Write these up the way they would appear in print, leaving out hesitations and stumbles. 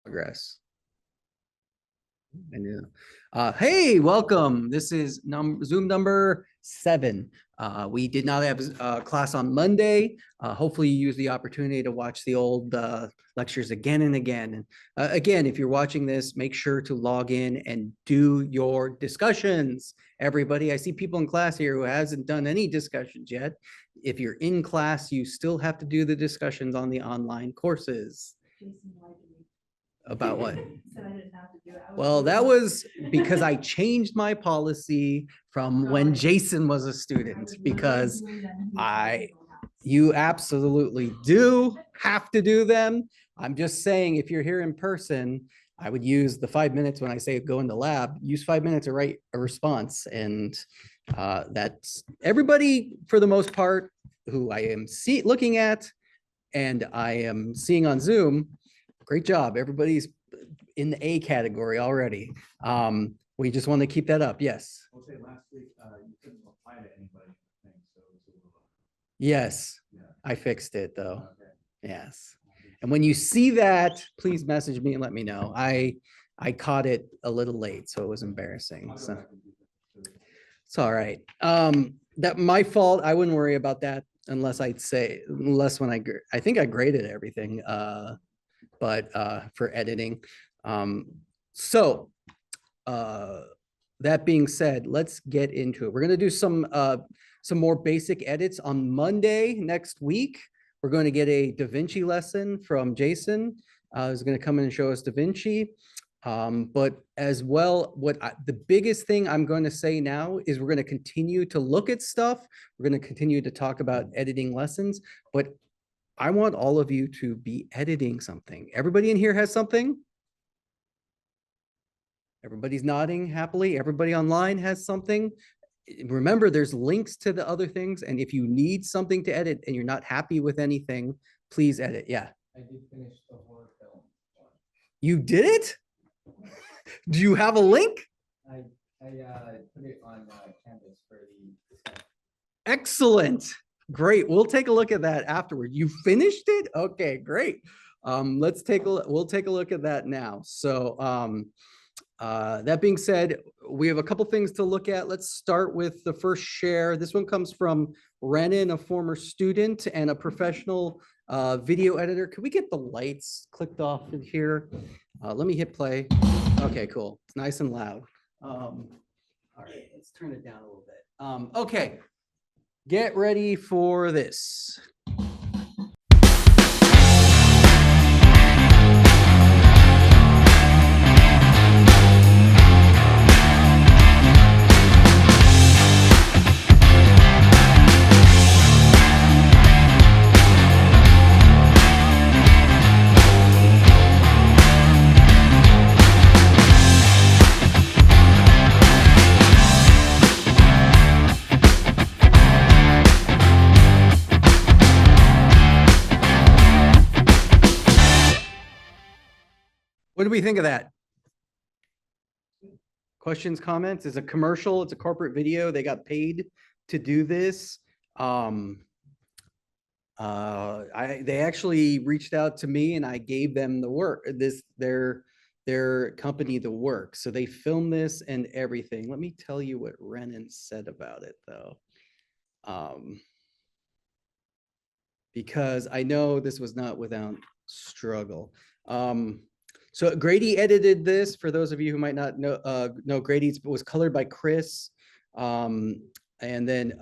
Progress. I knew. Hey, welcome. This is Zoom number 7. We did not have a class on Monday. Hopefully you use the opportunity to watch the old lectures again and again. And again, if you're watching this, make sure to log in and do your discussions. Everybody, I see people in class here who hasn't done any discussions yet. If you're in class, you still have to do the discussions on the online courses. About what? Said I didn't have to do it. Well, that was because I changed my policy from when Jason was a student, because you absolutely do have to do them. I'm just saying, if you're here in person, I would use the 5 minutes when I say go in the lab, use 5 minutes to write a response. And that's everybody, for the most part, who I am looking at and I am seeing on Zoom. Great job. Everybody's in the A category already. We just want to keep that up. Yes. I'll say last week, you couldn't apply to anybody. So it's a little. Yes, Yeah. I fixed it though. Okay. Yes. And when you see that, please message me and let me know. I caught it a little late, so it was embarrassing. I'll go So back and do that. it's all right. That my fault. I wouldn't worry about that unless when I think I graded everything. But for editing. So that being said, let's get into it. We're going to do some more basic edits on Monday next week. We're going to get a DaVinci lesson from Jason. Who's going to come in and show us DaVinci. But as well, the biggest thing I'm going to say now is we're going to continue to look at stuff. We're going to continue to talk about editing lessons, but I want all of you to be editing something. Everybody in here has something? Everybody's nodding happily. Everybody online has something. Remember, there's links to the other things. And if you need something to edit and you're not happy with anything, please edit. Yeah. I did finish the horror film. You did it? Do you have a link? I put it on Canvas for the. Excellent. Great. We'll take a look at that afterward. You finished it? Okay, great. We'll take a look at that now. So that being said, we have a couple things to look at. Let's start with the first share. This one comes from Renan, a former student and a professional video editor. Could we get the lights clicked off in here? Let me hit play. Okay, cool. It's nice and loud. All right, let's turn it down a little bit. Okay. Get ready for this. What do we think of that? Questions, comments? It's a commercial. It's a corporate video. They got paid to do this. They actually reached out to me and I gave them the work, their company the work. So they filmed this and everything. Let me tell you what Renan said about it though. Because I know this was not without struggle. So Grady edited this. For those of you who might not know Grady, it was colored by Chris. And then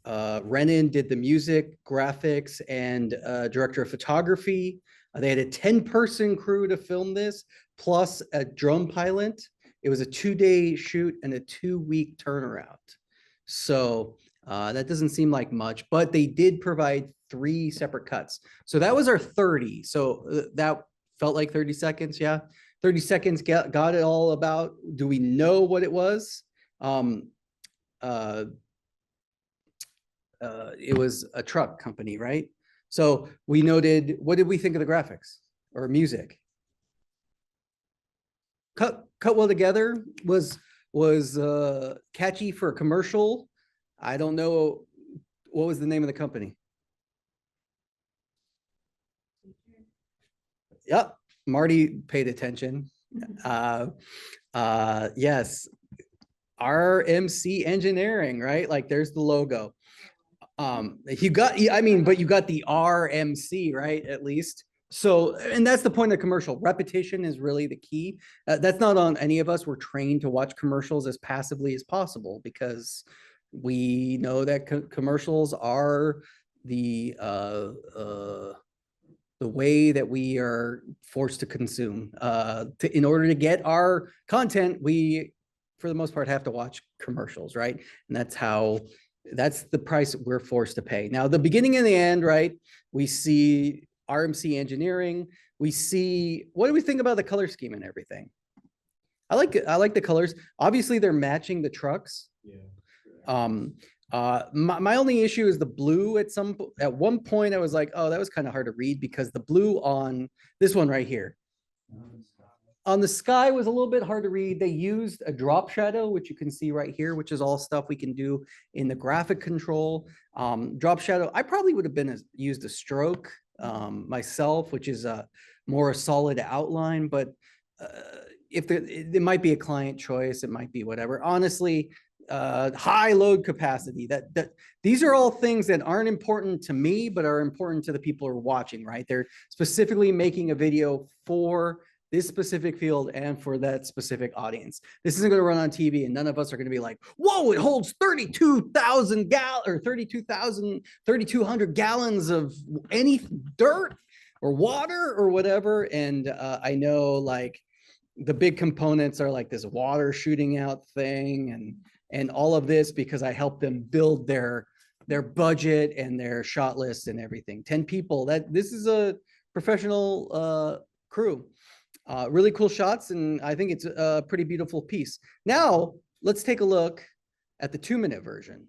Renan did the music, graphics, and director of photography. They had a 10-person crew to film this, plus a drone pilot. It was a 2-day shoot and a 2-week turnaround. So that doesn't seem like much, but they did provide 3 separate cuts. So that was our 30. So that felt like 30 seconds. Yeah. 30 seconds got it all about. Do we know what it was? It was a truck company, right? So we noted, what did we think of the graphics or music? Cut well together, was catchy for a commercial. I don't know, what was the name of the company? Yep, Marty paid attention. Yes, RMC Engineering, right? Like there's the logo. You got, I mean, but you got the RMC, right? At least. So, and that's the point of commercial. Repetition is really the key. That's not on any of us. We're trained to watch commercials as passively as possible because we know that commercials are the way that we are forced to consume. In order to get our content, we, for the most part, have to watch commercials, right? And that's the price we're forced to pay. Now, the beginning and the end, right? We see RMC Engineering. We see, what do we think about the color scheme and everything? I like the colors. Obviously, they're matching the trucks. Yeah. My only issue is the blue at one point I was like, oh, that was kind of hard to read because the blue on this one right here on the sky was a little bit hard to read. They used a drop shadow, which you can see right here, which is all stuff we can do in the graphic control. Drop shadow, I probably would have used a stroke myself, which is more a solid outline, but it might be a client choice, it might be whatever. Honestly, high load capacity, that these are all things that aren't important to me, but are important to the people who are watching, right? They're specifically making a video for this specific field and for that specific audience. This isn't going to run on TV, and none of us are going to be like, whoa, it holds 32,000 or 3,200 gallons of any dirt or water or whatever. And I know like the big components are like this water shooting out thing and all of this because I helped them build their budget and their shot list and everything. 10 people, this is a professional crew. Really cool shots, and I think it's a pretty beautiful piece. Now, let's take a look at the 2-minute version.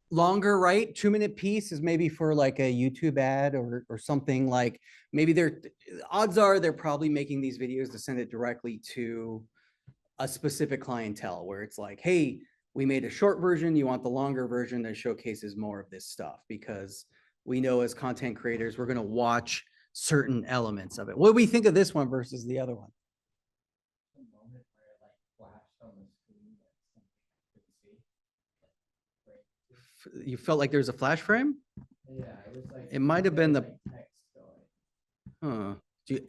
Longer, right? 2-minute piece is maybe for like a YouTube ad or something like maybe odds are they're probably making these videos to send it directly to a specific clientele where it's like, hey, we made a short version, you want the longer version that showcases more of this stuff, because we know as content creators, we're going to watch certain elements of it. What do we think of this one versus the other one? The moment where it like flashed on the screen that something I couldn't see. You felt like there's a flash frame? Yeah, it was like. It might have been the, like text going.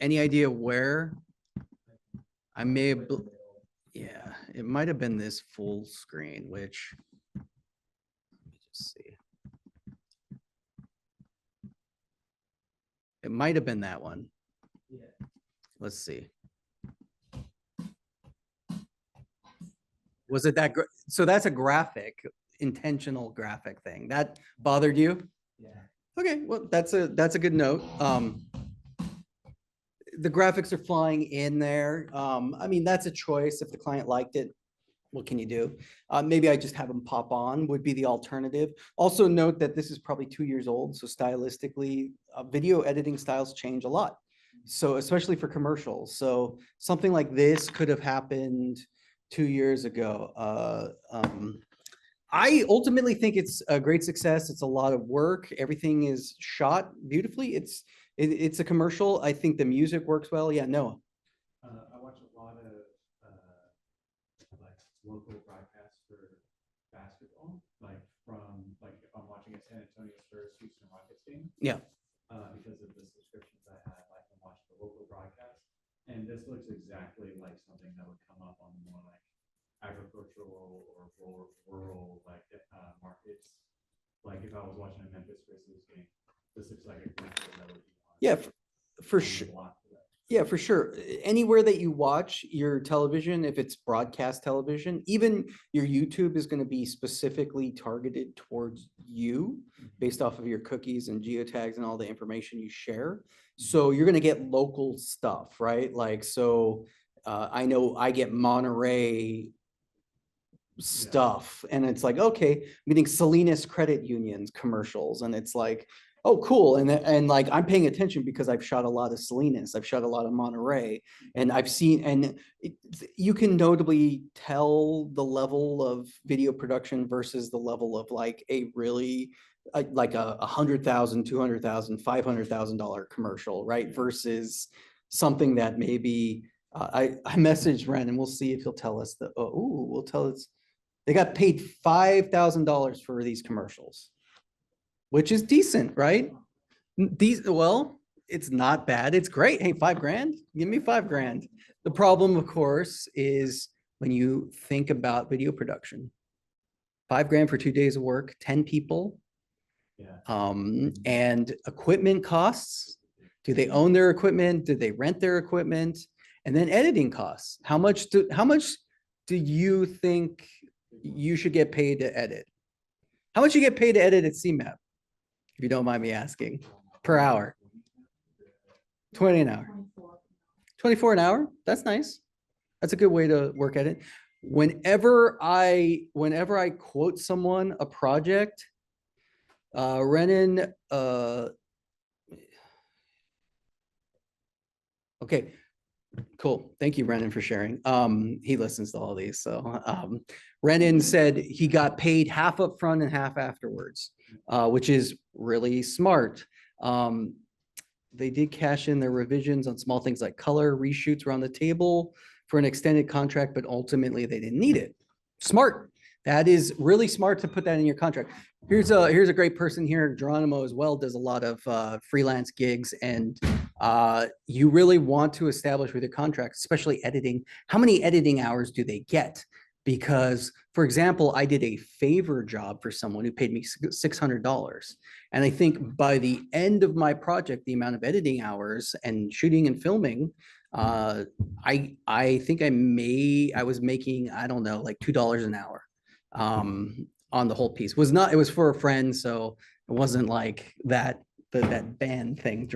any idea where? I may have, Right in the middle. yeah, it might have been this full screen, which, let me just see. It might have been that one. Yeah. let's see. Was it that, so that's a graphic, intentional graphic thing. That bothered you? Yeah. Okay, well, that's a good note. The graphics are flying in there. I mean, that's a choice. If the client liked it, what can you do? Maybe I just have them pop on would be the alternative. Also note that this is probably 2 years old, so stylistically, video editing styles change a lot. So especially for commercials. So something like this could have happened 2 years ago. I ultimately think it's a great success. It's a lot of work. Everything is shot beautifully. It's a commercial. I think the music works well. Yeah, Noah. I watch a lot of like local broadcasts for basketball, like from like if I'm watching a San Antonio Spurs Houston Rockets game. Yeah. Because of the subscriptions I have, I can watch the local broadcast, and this looks exactly like something that would come up on more like agricultural or rural like markets. Like if I was watching a Memphis Grizzlies game, this looks like a commercial that would be on. Yeah, for sure. Yeah, for sure. Anywhere that you watch your television, if it's broadcast television, even your YouTube is going to be specifically targeted towards you based off of your cookies and geotags and all the information you share. So you're going to get local stuff, right? Like, so I know I get Monterey stuff and it's like, okay, I'm getting Salinas Credit Union's commercials and it's like, oh, cool. And like, I'm paying attention because I've shot a lot of Salinas, I've shot a lot of Monterey, and I've seen, and you can notably tell the level of video production versus the level of like a really like a $100,000, $200,000, $500,000 commercial, right? Versus something that maybe I messaged Ren and we'll see if he'll tell us that, oh, we'll tell us they got paid $5,000 for these commercials, which is decent, right? Well, it's not bad. It's great. Hey, $5,000, give me $5,000. The problem, of course, is when you think about video production, $5,000 for 2 days of work, 10 people. Yeah. And equipment costs. Do they own their equipment? Do they rent their equipment? And then editing costs. How much do you think you should get paid to edit? How much you get paid to edit at CMAP? If you don't mind me asking, per hour. 20 an hour. 24 an hour. That's nice. That's a good way to work at it. Whenever I quote someone a project, Renan, okay, cool. Thank you, Renan, for sharing. He listens to all these. So Renan said he got paid half up front and half afterwards, which is really smart. They did cash in their revisions on small things like color, reshoots were on the table for an extended contract, but ultimately they didn't need it. Smart. That is really smart to put that in your contract. Here's a great person here. Geronimo as well does a lot of freelance gigs, and you really want to establish with your contract, especially editing, how many editing hours do they get? Because, for example, I did a favor job for someone who paid me $600. And I think by the end of my project, the amount of editing hours and shooting and filming, I think I was making, I don't know, like $2 an hour on the whole piece. It was for a friend, so it wasn't like that band thing.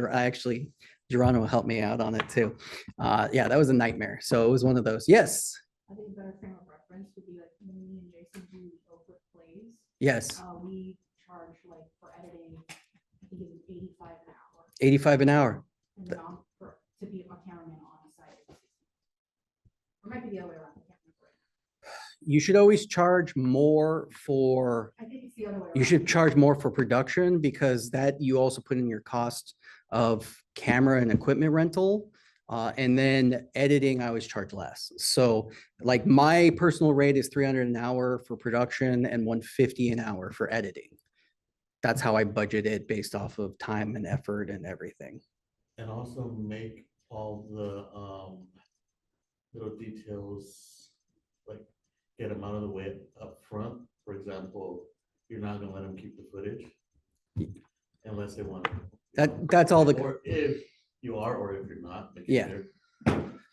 Geronimo helped me out on it too. Yeah, that was a nightmare. So it was one of those. Yes. I think a better frame of reference would be like when me and Jason do Oakwood plays. Yes. We charge like for editing, I think it was 85 an hour. 85 an hour. And then to be a cameraman on site. Or it might be the other way around. I can't remember right now. You should always charge more for, I think it's the other way around. you should charge more for production because that you also put in your cost of camera and equipment rental. And then editing, I always charge less. So like my personal rate is 300 an hour for production and 150 an hour for editing. That's how I budget it based off of time and effort and everything. And also make all the little details, like get them out of the way up front. For example, you're not gonna let them keep the footage unless they want to. That's all the. Or if you are, or if you're not. Yeah.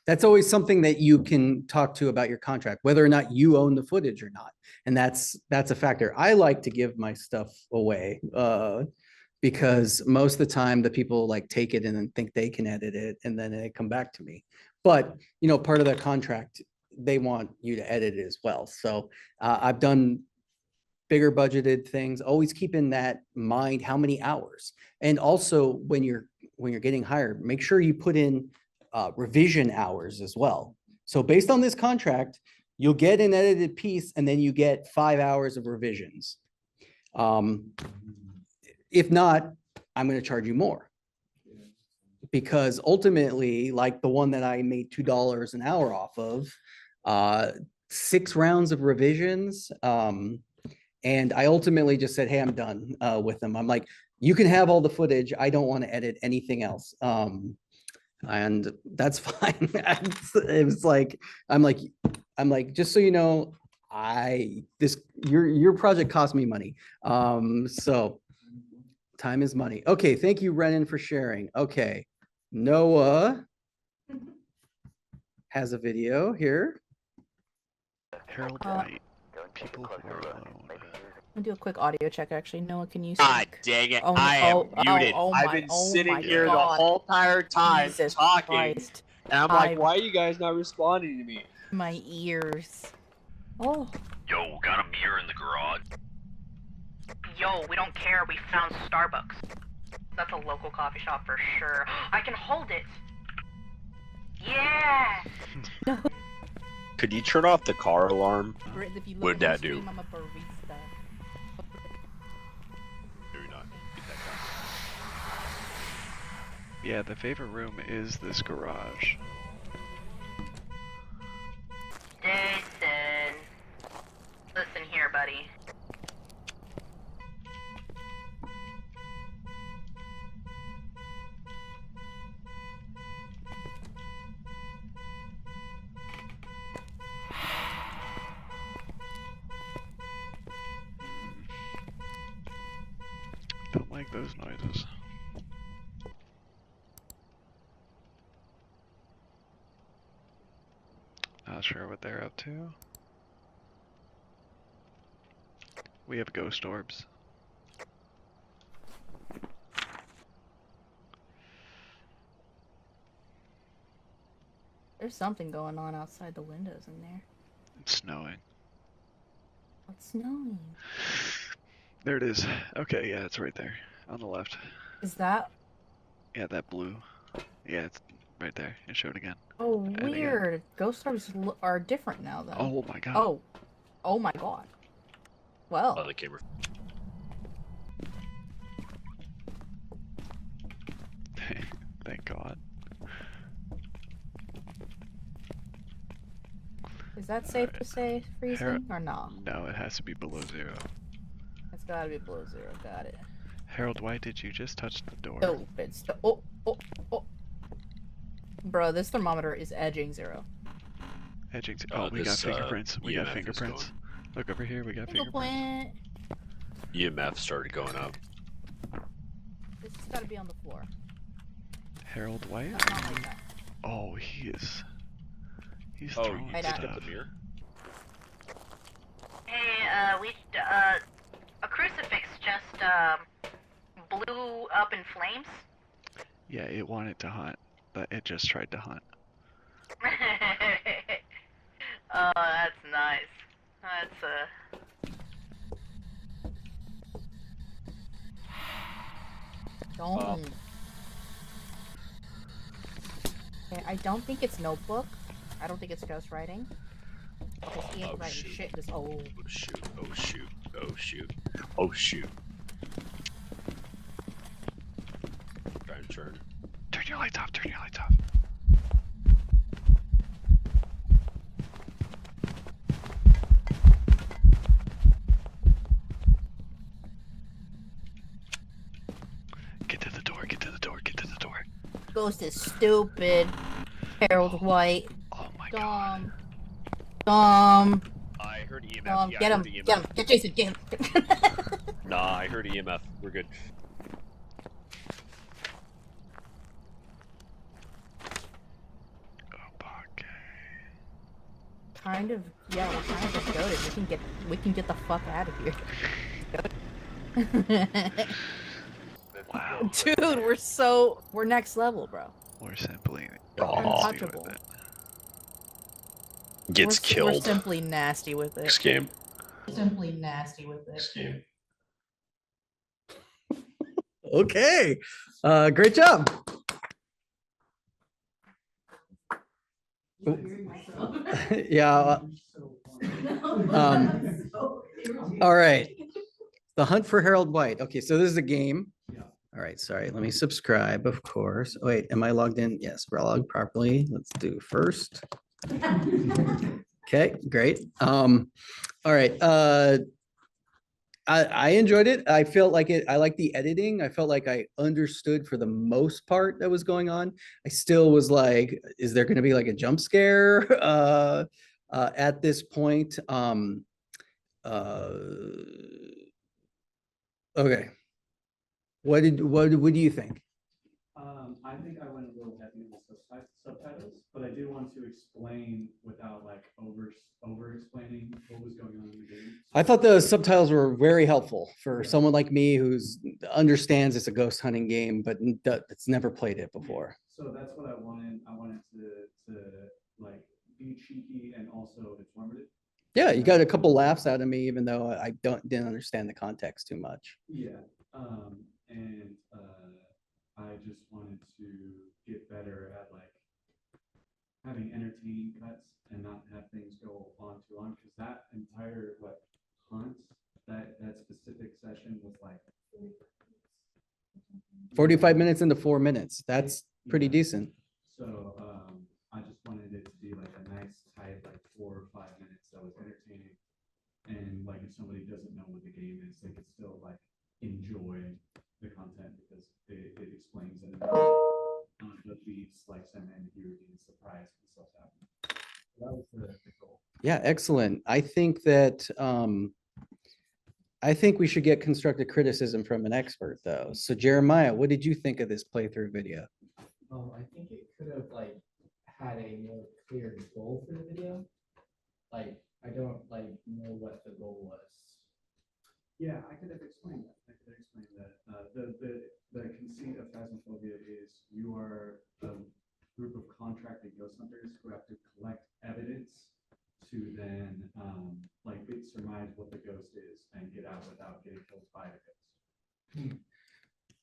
That's always something that you can talk to about your contract, whether or not you own the footage or not. And that's a factor. I like to give my stuff away, because most of the time the people like take it and then think they can edit it and then they come back to me. But, you know, part of the contract, they want you to edit it as well. So I've done bigger budgeted things. Always keep in that mind how many hours. And also when you're getting hired, make sure you put in revision hours as well. So based on this contract, you'll get an edited piece and then you get 5 hours of revisions. If not, I'm going to charge you more. Because ultimately, like the one that I made $2 an hour off of, 6 rounds of revisions. And I ultimately just said, hey, I'm done with them. I'm like, you can have all the footage. I don't want to edit anything else. And that's fine. It was like, I'm like, just so you know, your project cost me money. So time is money. Okay, thank you, Renan, for sharing. Okay, Noah has a video here. Harold Uh, White. People who are alone. I'm gonna do a quick audio check. Actually, Noah, can you God speak? dang it! Oh, I am muted. my- I've been sitting my here the God. whole entire time Jesus talking, Christ. and I'm like, I've- "Why are you guys not responding to me?" My ears. Oh. Yo, got a mirror in the garage. Yo, we don't care. We found Starbucks. That's a local coffee shop for sure. I can hold it. Yeah. Could you turn off the car alarm? If you look What'd at my that do? stream, I'm a barista. Do not get that guy. Yeah, the favorite room is this garage. Jason. Listen here, buddy. Don't like those noises. Not sure what they're up to. We have ghost orbs. There's something going on outside the windows in there. It's snowing. What's snowing? There it is. Okay, yeah, it's right there. On the left. Is that? Yeah, that blue. Yeah, it's right there. It showed again. Oh, again. weird. Ghost orbs are different now, though. Oh my god. Oh. Oh my god. Well. Oh, the camera. Thank god. Is that safe to say freezing or not? No, it has to be below 0. It's gotta be below 0. Got it. Harold, why did you just touch the door? Oh, it's oh. Bro, this thermometer is edging 0. Edging. Oh, we got this, fingerprints. We got EMF is fingerprints. going. Look over here. We got fingerprints. Fingerprint. EMF started going up. This has gotta be on the floor. Harold White. Not like that. Oh, he's Oh, throwing you Right picked stuff. up the mirror? Hey, a crucifix just, blew up in flames. Yeah, it wanted to hunt, but it just tried to hunt. Oh, that's nice. That's, Don't. Okay, I don't think it's notebook. I don't think it's ghostwriting. Because he ain't Oh, writing shoot. shit this old. Oh shoot, oh shoot, oh shoot, oh shoot. Try and turn. Turn your lights off. Turn your lights off. Get to the door. Get to the door. Get to the door. Ghost is stupid. Harold White. Oh my god. Dumb. I heard EMF. Dumb. Yeah, Get I him. heard EMF. Get him. Get Jason. Get him. Nah, I heard EMF. We're good. kind of just goaded. We can get the fuck out of here. Wow. Dude, we're next level, bro. We're simply Untouchable. with it. Gets We're killed. simply nasty with it. Next game. Simply nasty with it. Next game. Okay, great job. Yeah. All right. The Hunt for Harold White. Okay, so this is a game. Yeah. All right, sorry, let me subscribe, of course. Wait, am I logged in? Yes, we're logged properly. Let's do first. Okay, great. All right. I enjoyed it. I felt like I liked the editing. I felt like I understood for the most part that was going on. I still was like, is there gonna be like a jump scare at this point? Okay. What do you think? I think I went a little heavy with subtitles, but I did want to explain without like over explaining what was going on in the game. I thought the subtitles were very helpful for someone like me who's understands it's a ghost hunting game, but it's never played it before. So that's what I wanted. I wanted to like be cheeky and also informative. Yeah, you got a couple laughs out of me, even though I didn't understand the context too much. Yeah, and I just wanted to get better at like having entertaining cuts and not have things go on too long, because that entire hunt, that specific session was like 45 minutes into 4 minutes. That's pretty Yeah. decent. So I just wanted it to be like a nice tight 4 or 5 minutes that was entertaining, and like if somebody doesn't know what the game is, they could still like enjoy the content because it explains it. But leaves like some ambiguity and surprise and stuff happening. That was the goal. Yeah, excellent. I think that we should get constructive criticism from an expert though. So Jeremiah, what did you think of this playthrough video? I think it could have had a more clear goal for the video. I don't know what the goal was. Yeah, I could have explained that. The conceit of Phasmophobia is you are a group of contracted ghost hunters who have to collect evidence to then surmise what the ghost is and get out without getting killed by the ghost.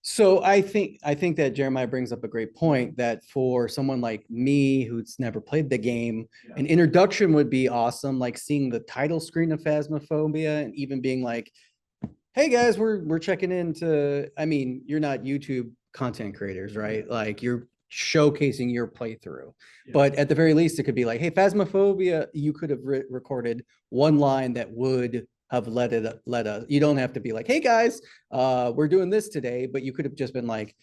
So I think that Jeremiah brings up a great point that for someone like me who's never played the game, an introduction would be awesome, like seeing the title screen of Phasmophobia and even being like, hey guys, we're checking into, I mean, you're not YouTube content creators, right? Like you're showcasing your playthrough. Yeah. But at the very least, it could be like, hey, Phasmophobia, you could have recorded one line that would have let us. You don't have to be like, hey guys, we're doing this today, but you could have just been like,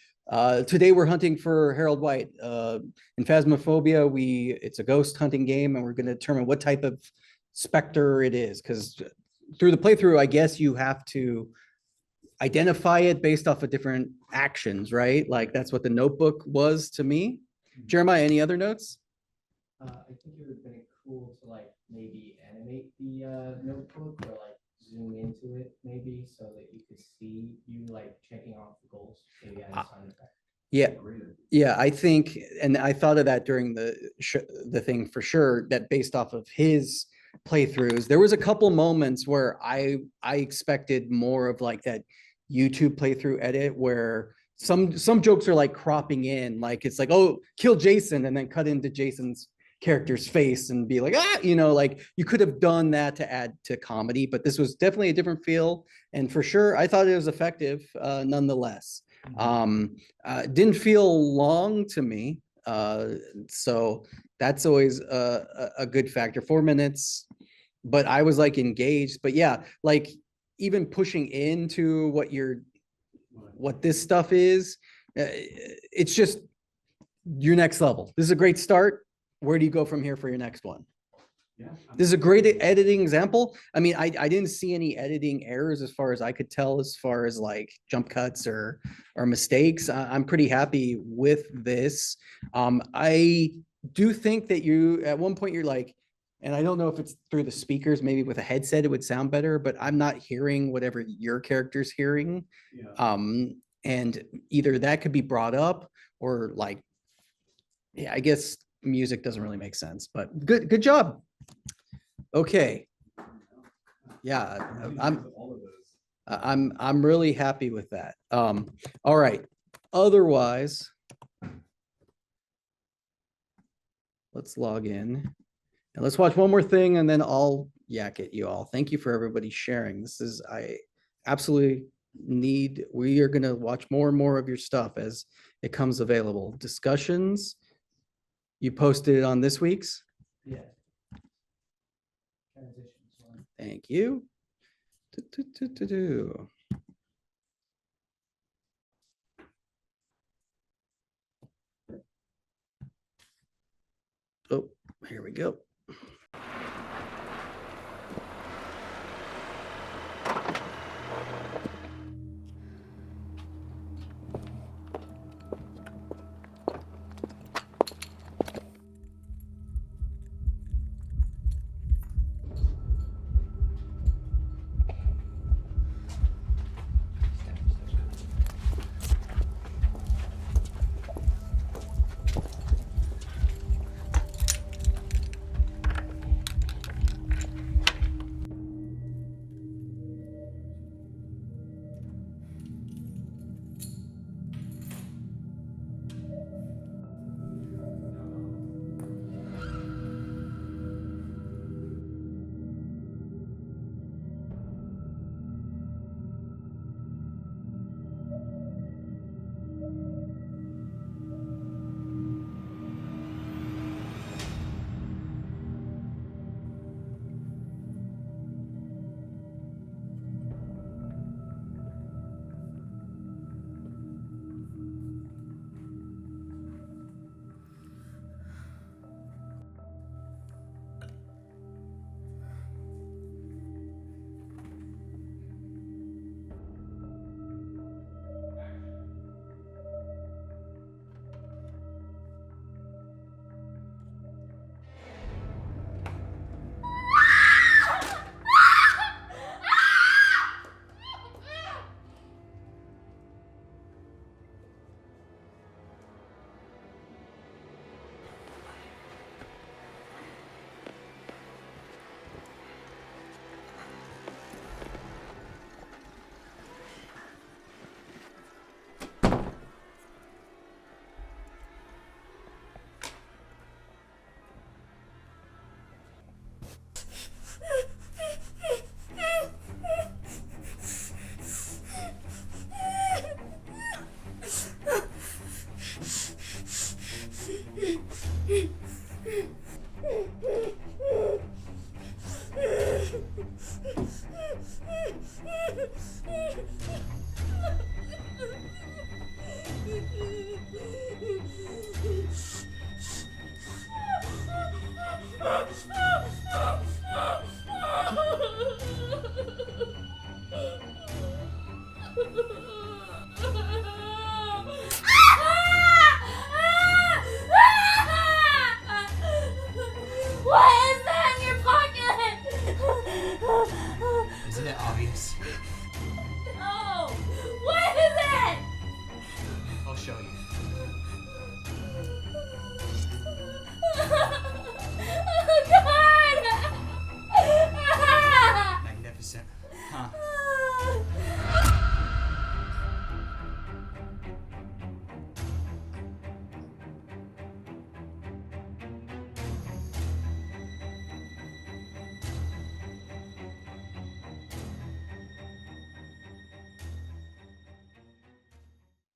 today we're hunting for Harold White. In Phasmophobia, it's a ghost hunting game, and we're going to determine what type of specter it is, because through the playthrough, I guess you have to identify it based off of different actions, right? Like that's what the notebook was to me. Jeremiah, any other notes? I think it would have been cool to maybe animate the notebook or zoom into it maybe so that you could see you checking off the goals. Maybe add a sound effect. Yeah, I think, and I thought of that during the thing for sure, that based off of his playthroughs, there was a couple moments where I expected more of that YouTube playthrough edit where some jokes are cropping in, it's oh, kill Jason and then cut into Jason's character's face and be like, you could have done that to add to comedy, but this was definitely a different feel, and for sure I thought it was effective nonetheless. Didn't feel long to me, so that's always a good factor. 4 minutes, but I was engaged. But yeah, even pushing into what this stuff is, it's just your next level. This is a great start. Where do you go from here for your next one? Yeah. This is a great editing example. I mean, I didn't see any editing errors as far as I could tell, as far as jump cuts or mistakes. I'm pretty happy with this. I do think that at one point you're And I don't know if it's through the speakers, maybe with a headset, it would sound better, but I'm not hearing whatever your character's hearing. Yeah. And either that could be brought up or like, yeah, I guess music doesn't really make sense, but good job. Okay. Yeah, All of those. I'm really happy with that. All right. Otherwise, let's log in and let's watch one more thing and then I'll yak at you all. Thank you for everybody sharing. I absolutely we are gonna watch more and more of your stuff as it comes available. Discussions. You posted it on this week's? Yeah. Transitions one. Thank you. Do. Oh, here we go. What is that in your pocket? Isn't it obvious? No! What is it? I'll show you. Oh God! Magnificent. Huh?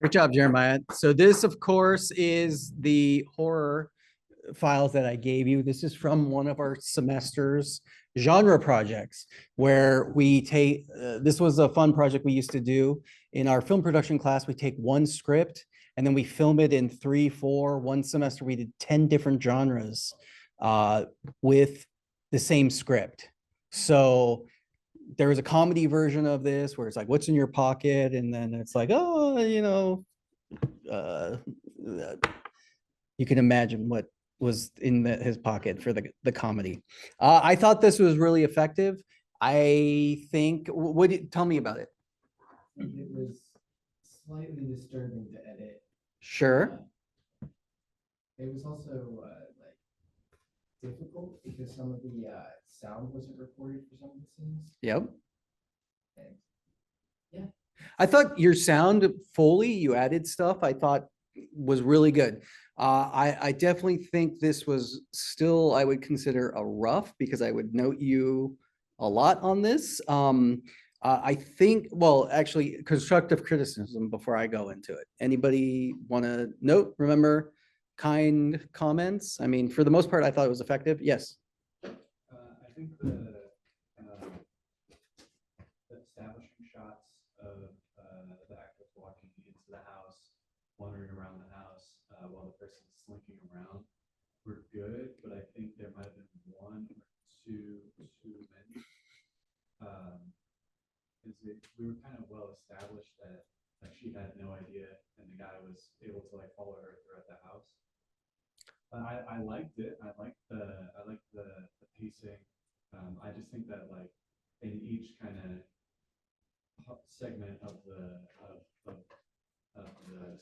Great job, Jeremiah. So this, of course, is the horror files that I gave you. This is from one of our semester's genre projects where we take, this was a fun project we used to do. In our film production class, we take one script and then we film it in 3, 4, one semester. We did 10 different genres with the same script. So there was a comedy version of this where it's like, what's in your pocket? And then it's like, oh, you know, you can imagine what was in his pocket for the comedy. I thought this was really effective. I think, tell me about it. It was slightly disturbing to edit. Sure. It was also like difficult because some of the sound wasn't recorded for some of the scenes. Yep. And yeah, I thought your sound Foley, you added stuff, I thought was really good. I definitely think this was still, I would consider a rough because I would note you a lot on this. I think, well, actually constructive criticism before I go into it. Anybody want to note, remember, kind comments? I mean, for the most part, I thought it was effective. Yes. I think the establishing shots of the actors walking into the house, wandering around the house while the person's slinking around were good, but I think there might have been one or two too many. We were kind of well established that like she had no idea and the guy was able to like follow her throughout the house. I liked it. I liked the pacing. I just think that like in each kind of segment of the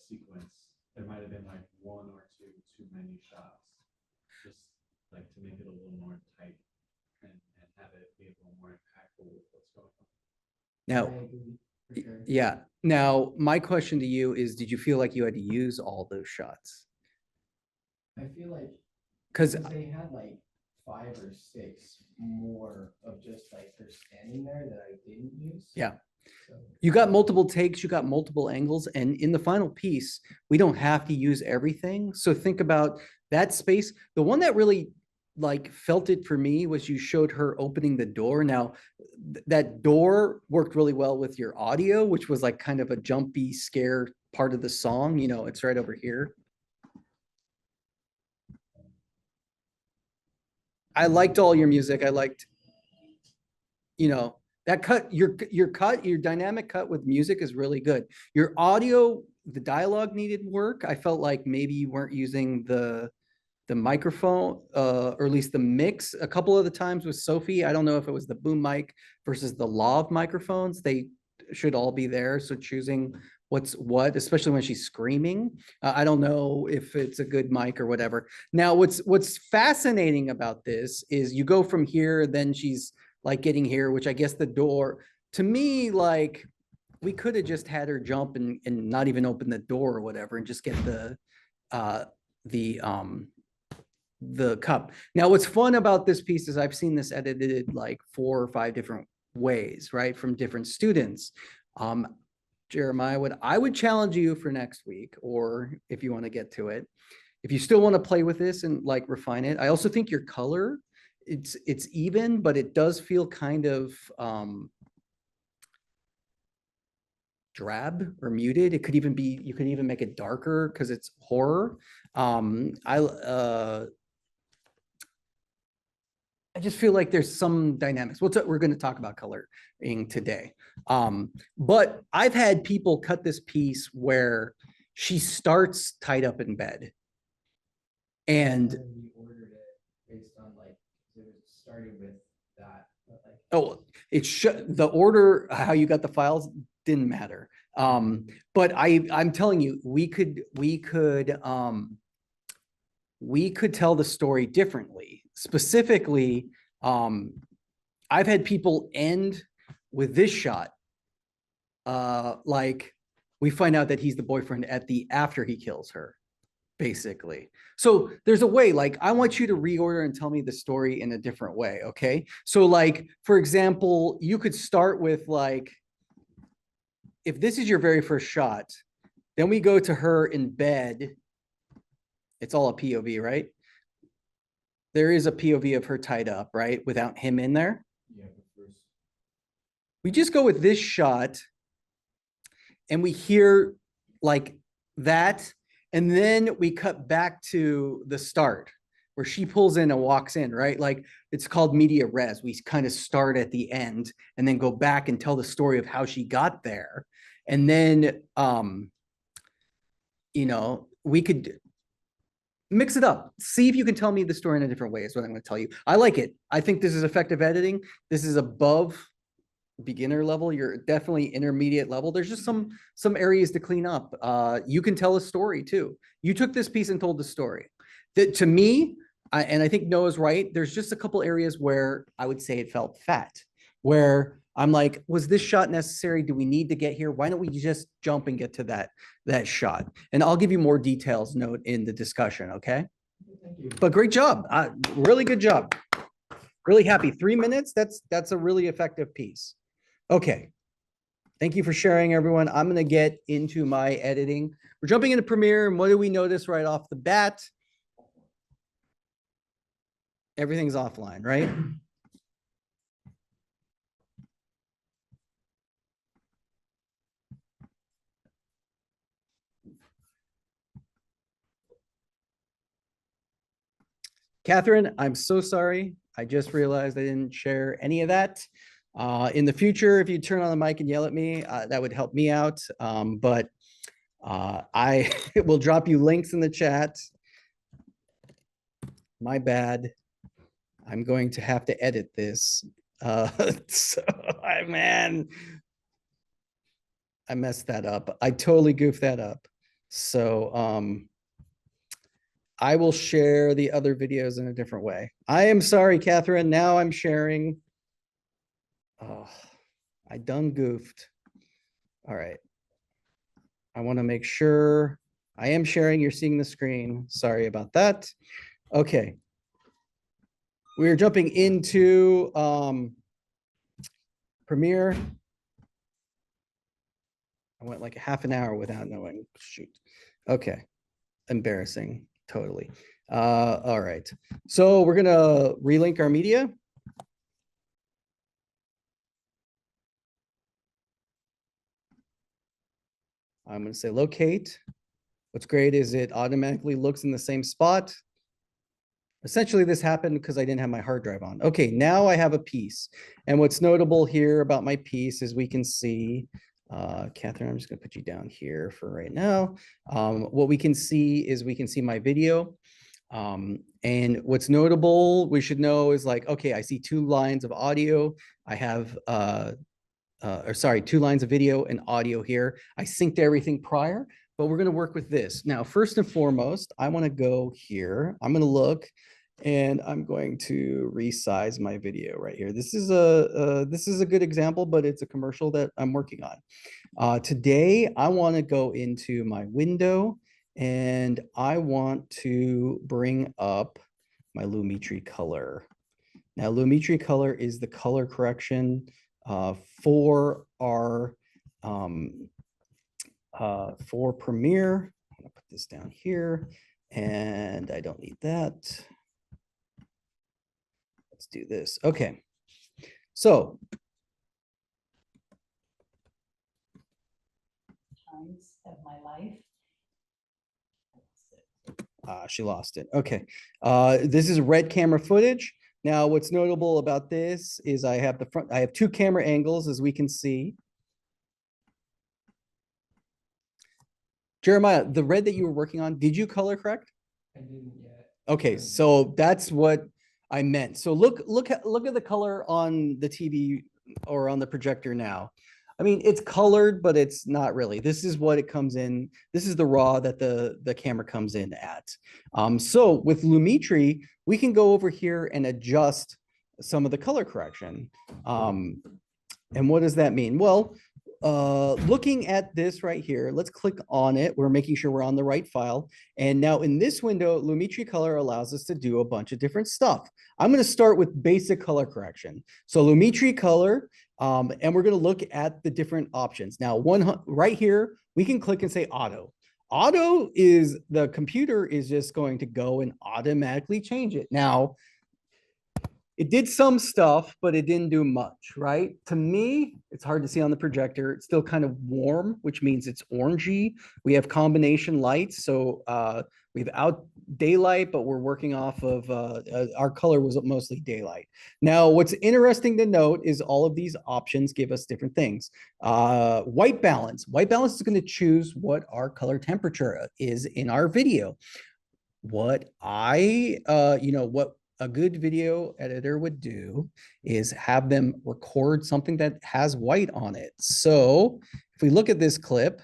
sequence, there might have been like one or two too many shots, just like to make it a little more tight and have it be a little more impactful with what's going on. Now, I agree, for sure. yeah. Now, my question to you is, did you feel like you had to use all those shots? I feel like Because they had like 5 or 6 more of just like her standing there that I didn't use. yeah, So, you got multiple takes, you got multiple angles, and in the final piece, we don't have to use everything. So think about that space. The one that really like felt it for me was you showed her opening the door. Now, that door worked really well with your audio, which was like kind of a jumpy scare part of the song. You know, it's right over here. I liked all your music. I liked, you know, that cut, your dynamic cut with music is really good. Your audio, the dialogue needed work. I felt like maybe you weren't using the microphone, or at least the mix a couple of the times with Sophie. I don't know if it was the boom mic versus the lav microphones. They should all be there. So choosing what's what, especially when she's screaming. I don't know if it's a good mic or whatever. Now, what's fascinating about this is you go from here, then she's like getting here, which I guess the door, to me, like we could have just had her jump and not even open the door or whatever and just get the cup. Now, what's fun about this piece is I've seen this edited like 4 or 5 different ways, right? From different students. Jeremiah, I would challenge you for next week, or if you want to get to it, if you still want to play with this and like refine it. I also think your color, it's even, but it does feel kind of drab or muted. It could even be, you could even make it darker because it's horror. I just feel like there's some dynamics. We're going to talk about coloring today. But I've had people cut this piece where she starts tied up in bed. And we ordered it based on like, it was starting with that. But like, oh, the order, how you got the files didn't matter. But I'm telling you, we could tell the story differently. Specifically, I've had people end with this shot. Like we find out that he's the boyfriend after he kills her, basically. So there's a way, like, I want you to reorder and tell me the story in a different way. Okay. So like, for example, you could start with like, if this is your very first shot, then we go to her in bed. It's all a POV, right? There is a POV of her tied up, right? Without him in there. Yeah, but first, We just go with this shot and we hear like that. And then we cut back to the start where she pulls in and walks in, right? Like it's called media res. We kind of start at the end and then go back and tell the story of how she got there. And then, you know, we could Mix it up. See if you can tell me the story in a different way is what I'm going to tell you. I like it. I think this is effective editing. This is above beginner level. You're definitely intermediate level. There's just some areas to clean up. You can tell a story too. You took this piece and told the story. That to me, and I think Noah's right, there's just a couple areas where I would say it felt fat, where I'm like, was this shot necessary? Do we need to get here? Why don't we just jump and get to that shot? And I'll give you more details note in the discussion, okay? But great job. Really good job. Really happy. 3 minutes, that's a really effective piece. Okay. Thank you for sharing, everyone. I'm going to get into my editing. We're jumping into Premiere, and what do we notice right off the bat? Everything's offline, right? Catherine, I'm so sorry. I just realized I didn't share any of that. In the future, if you turn on the mic and yell at me, that would help me out. But I will drop you links in the chat. My bad. I'm going to have to edit this. So, man, I messed that up. I totally goofed that up. So, I will share the other videos in a different way. I am sorry, Catherine. Now I'm sharing. Oh, I done goofed. All right. I want to make sure I am sharing. You're seeing the screen. Sorry about that. Okay. We're jumping into Premiere. I went like a half an hour without knowing. Shoot. Okay. Embarrassing. Totally. All right. So we're going to relink our media. I'm going to say locate. What's great is it automatically looks in the same spot. Essentially, this happened because I didn't have my hard drive on. Okay, now I have a piece. And what's notable here about my piece is we can see, Catherine, I'm just going to put you down here for right now. What we can see is we can see my video. And what's notable, we should know is like, okay, I see 2 lines of audio. I have, sorry, 2 lines of video and audio here. I synced everything prior, but we're going to work with this. Now, first and foremost, I want to go here. I'm going to look and I'm going to resize my video right here. This is a good example, but it's a commercial that I'm working on. Today, I want to go into my window and I want to bring up my Lumetri color. Now, Lumetri color is the color correction for our for Premiere. I'm gonna put this down here, and I don't need that. Let's do this. Okay, so Times of my life. she lost it. Okay, this is red camera footage. Now, what's notable about this is I have the front. I have 2 camera angles, as we can see. Jeremiah, the red that you were working on, did you color correct? I didn't yet. Okay, so that's what I meant. So look at the color on the TV or on the projector now. I mean, it's colored, but it's not really. This is what it comes in. This is the raw that the camera comes in at. So with Lumetri, we can go over here and adjust some of the color correction. And what does that mean? Well, looking at this right here, let's click on it. We're making sure we're on the right file. And now in this window, Lumetri Color allows us to do a bunch of different stuff. I'm going to start with basic color correction. So Lumetri Color, and we're going to look at the different options. Now, right here, we can click and say auto. Auto is the computer is just going to go and automatically change it. Now, it did some stuff, but it didn't do much, right? To me, it's hard to see on the projector. It's still kind of warm, which means it's orangey. We have combination lights. So we have out daylight, but we're working off of, our color was mostly daylight. Now, what's interesting to note is all of these options give us different things. White balance. White balance is going to choose what our color temperature is in our video. what what a good video editor would do is have them record something that has white on it. So if we look at this clip,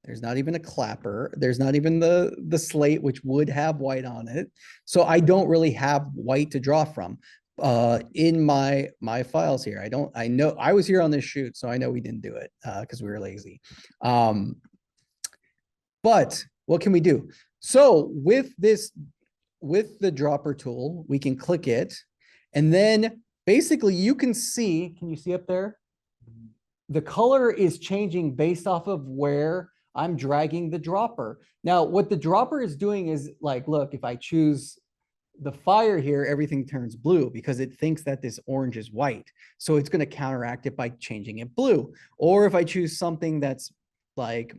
there's not even a clapper. There's not even the slate, which would have white on it. So I don't really have white to draw from in my files here. I know I was here on this shoot, so I know we didn't do it because we were lazy. But what can we do? So with the dropper tool, we can click it, and then basically you can see, can you see up there? The color is changing based off of where I'm dragging the dropper. Now, what the dropper is doing is like, look, if I choose the fire here, everything turns blue because it thinks that this orange is white. So it's going to counteract it by changing it blue. Or if I choose something that's like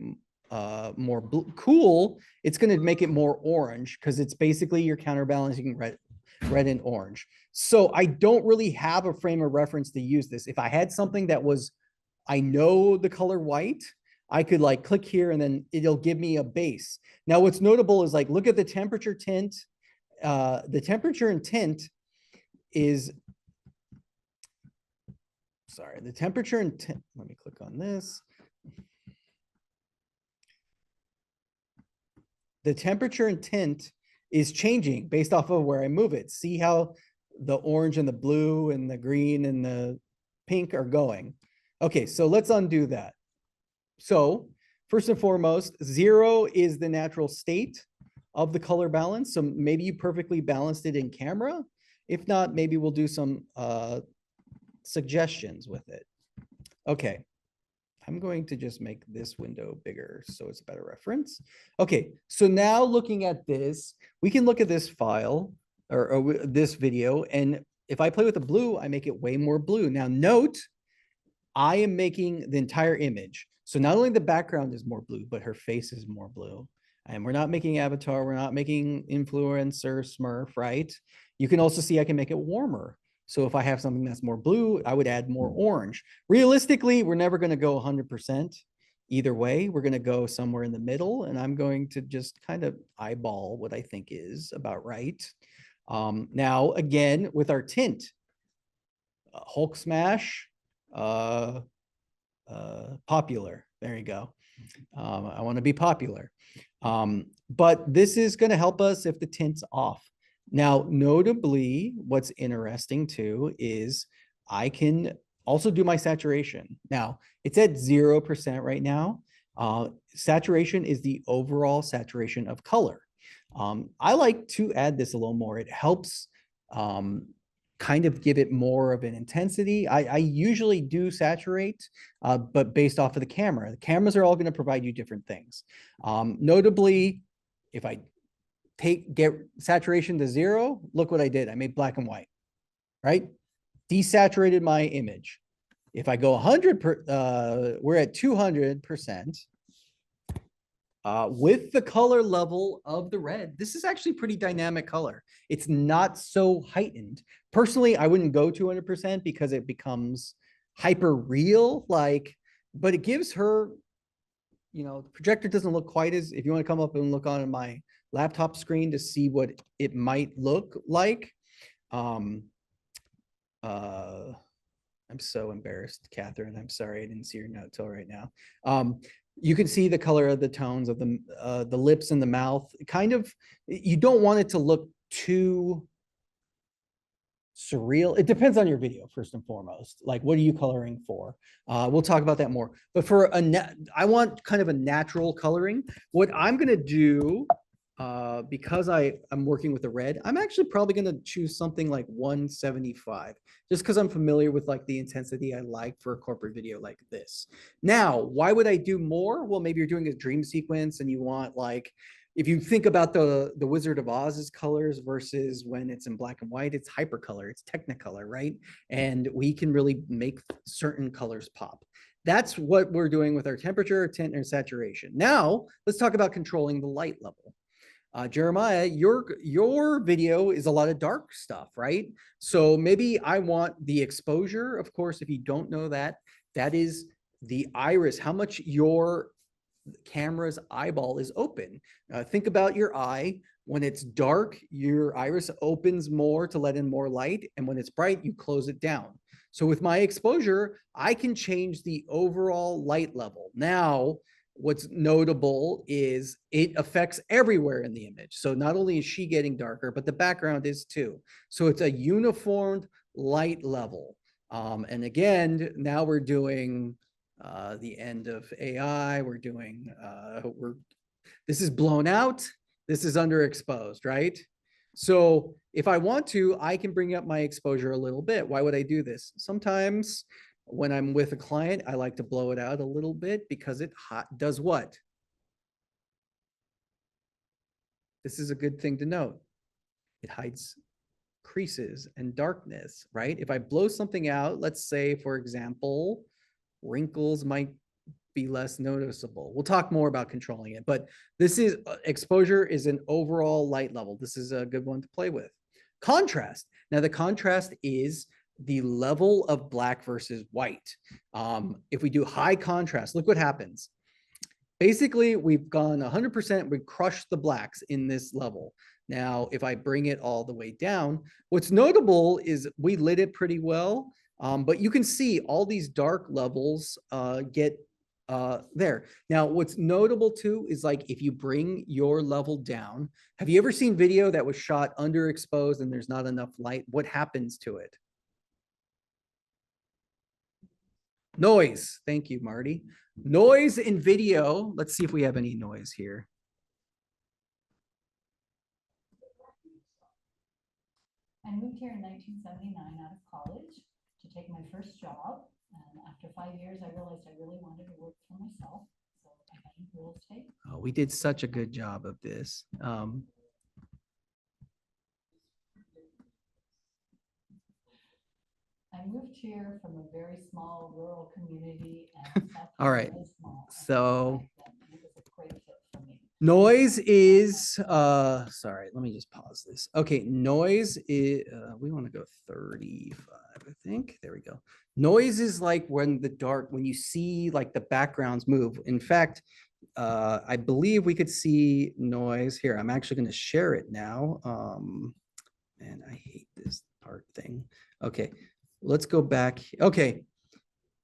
more cool, it's going to make it more orange because it's basically you're counterbalancing red and orange. So I don't really have a frame of reference to use this. If I had something that was, I know the color white, I could like click here and then it'll give me a base. Now what's notable is like, look at the temperature tint. The temperature and tint is, sorry, the temperature and tint, let me click on this. The temperature and tint is changing based off of where I move it. See how the orange and the blue and the green and the pink are going. Okay, so let's undo that. So first and foremost, 0 is the natural state of the color balance. So maybe you perfectly balanced it in camera. If not, maybe we'll do some suggestions with it. Okay, I'm going to just make this window bigger so it's a better reference. Okay, so now looking at this, we can look at this file or this video, and if I play with the blue, I make it way more blue. Now note, I am making the entire image. So not only the background is more blue, but her face is more blue. And we're not making avatar, we're not making influencer smurf, right? You can also see I can make it warmer. So if I have something that's more blue, I would add more orange. Realistically, we're never going to go 100% either way. We're going to go somewhere in the middle, and I'm going to just kind of eyeball what I think is about right. Now, again, with our tint, Hulk smash, popular. There you go. I want to be popular. But this is going to help us if the tint's off. Now, notably, what's interesting too is I can also do my saturation. Now, it's at 0% right now. Saturation is the overall saturation of color. I like to add this a little more. It helps kind of give it more of an intensity. I usually do saturate, but based off of the camera. The cameras are all going to provide you different things. Notably, if I get saturation to 0, look what I did. I made black and white, right? Desaturated my image. If I go 100, we're at 200%. With the color level of the red, this is actually pretty dynamic color. It's not so heightened. Personally, I wouldn't go 200% because it becomes hyper real, but it gives her, the projector doesn't look quite as, if you want to come up and look on my laptop screen to see what it might look like. I'm so embarrassed, Catherine. I'm sorry, I didn't see your note till right now. You can see the color of the tones of the lips and the mouth. Kind of, you don't want it to look too surreal. It depends on your video, first and foremost. Like, what are you coloring for? We'll talk about that more. But for I want kind of a natural coloring. What I'm gonna do, because I'm working with the red, I'm actually probably going to choose something like 175, just because I'm familiar with like the intensity I like for a corporate video like this. Now, why would I do more? Well, maybe you're doing a dream sequence and you want, like, if you think about the Wizard of Oz's colors versus when it's in black and white, it's hypercolor, it's Technicolor, right? And we can really make certain colors pop. That's what we're doing with our temperature, tint, and saturation. Now, let's talk about controlling the light level. Jeremiah, your video is a lot of dark stuff, right? So maybe I want the exposure. Of course, if you don't know that, that is the iris, how much your camera's eyeball is open. Think about your eye. When it's dark, your iris opens more to let in more light. And when it's bright, you close it down. So with my exposure, I can change the overall light level. Now, what's notable is it affects everywhere in the image. So not only is she getting darker, but the background is too. So it's a uniformed light level. And again, now we're doing the end of AI. We're doing, this is blown out. This is underexposed, right? So if I want to, I can bring up my exposure a little bit. Why would I do this? Sometimes when I'm with a client, I like to blow it out a little bit because it does what? This is a good thing to note. It hides creases and darkness, right? If I blow something out, let's say, for example, wrinkles might be less noticeable. We'll talk more about controlling it, but this is exposure is an overall light level. This is a good one to play with. Contrast. Now the contrast is the level of black versus white. If we do high contrast, look what happens. Basically, we've gone 100%, we crushed the blacks in this level. Now, if I bring it all the way down, what's notable is we lit it pretty well, but you can see all these dark levels get there. Now, what's notable too is like if you bring your level down, have you ever seen video that was shot underexposed and there's not enough light? What happens to it? Noise. Thank you, Marty. Noise in video. Let's see if we have any noise here. I moved here in 1979 out of college to take my first job. And after 5 years, I realized I really wanted to work for myself. So I got into real estate. Oh, we did such a good job of this. I moved here from a very small rural community. And All right. really small. So It was a great fit for me. noise is, sorry, let me just pause this. Okay, noise is, we want to go 35, I think. There we go. Noise is like when you see like the backgrounds move. In fact, I believe we could see noise here. I'm actually going to share it now. And I hate this art thing. Okay, let's go back. Okay,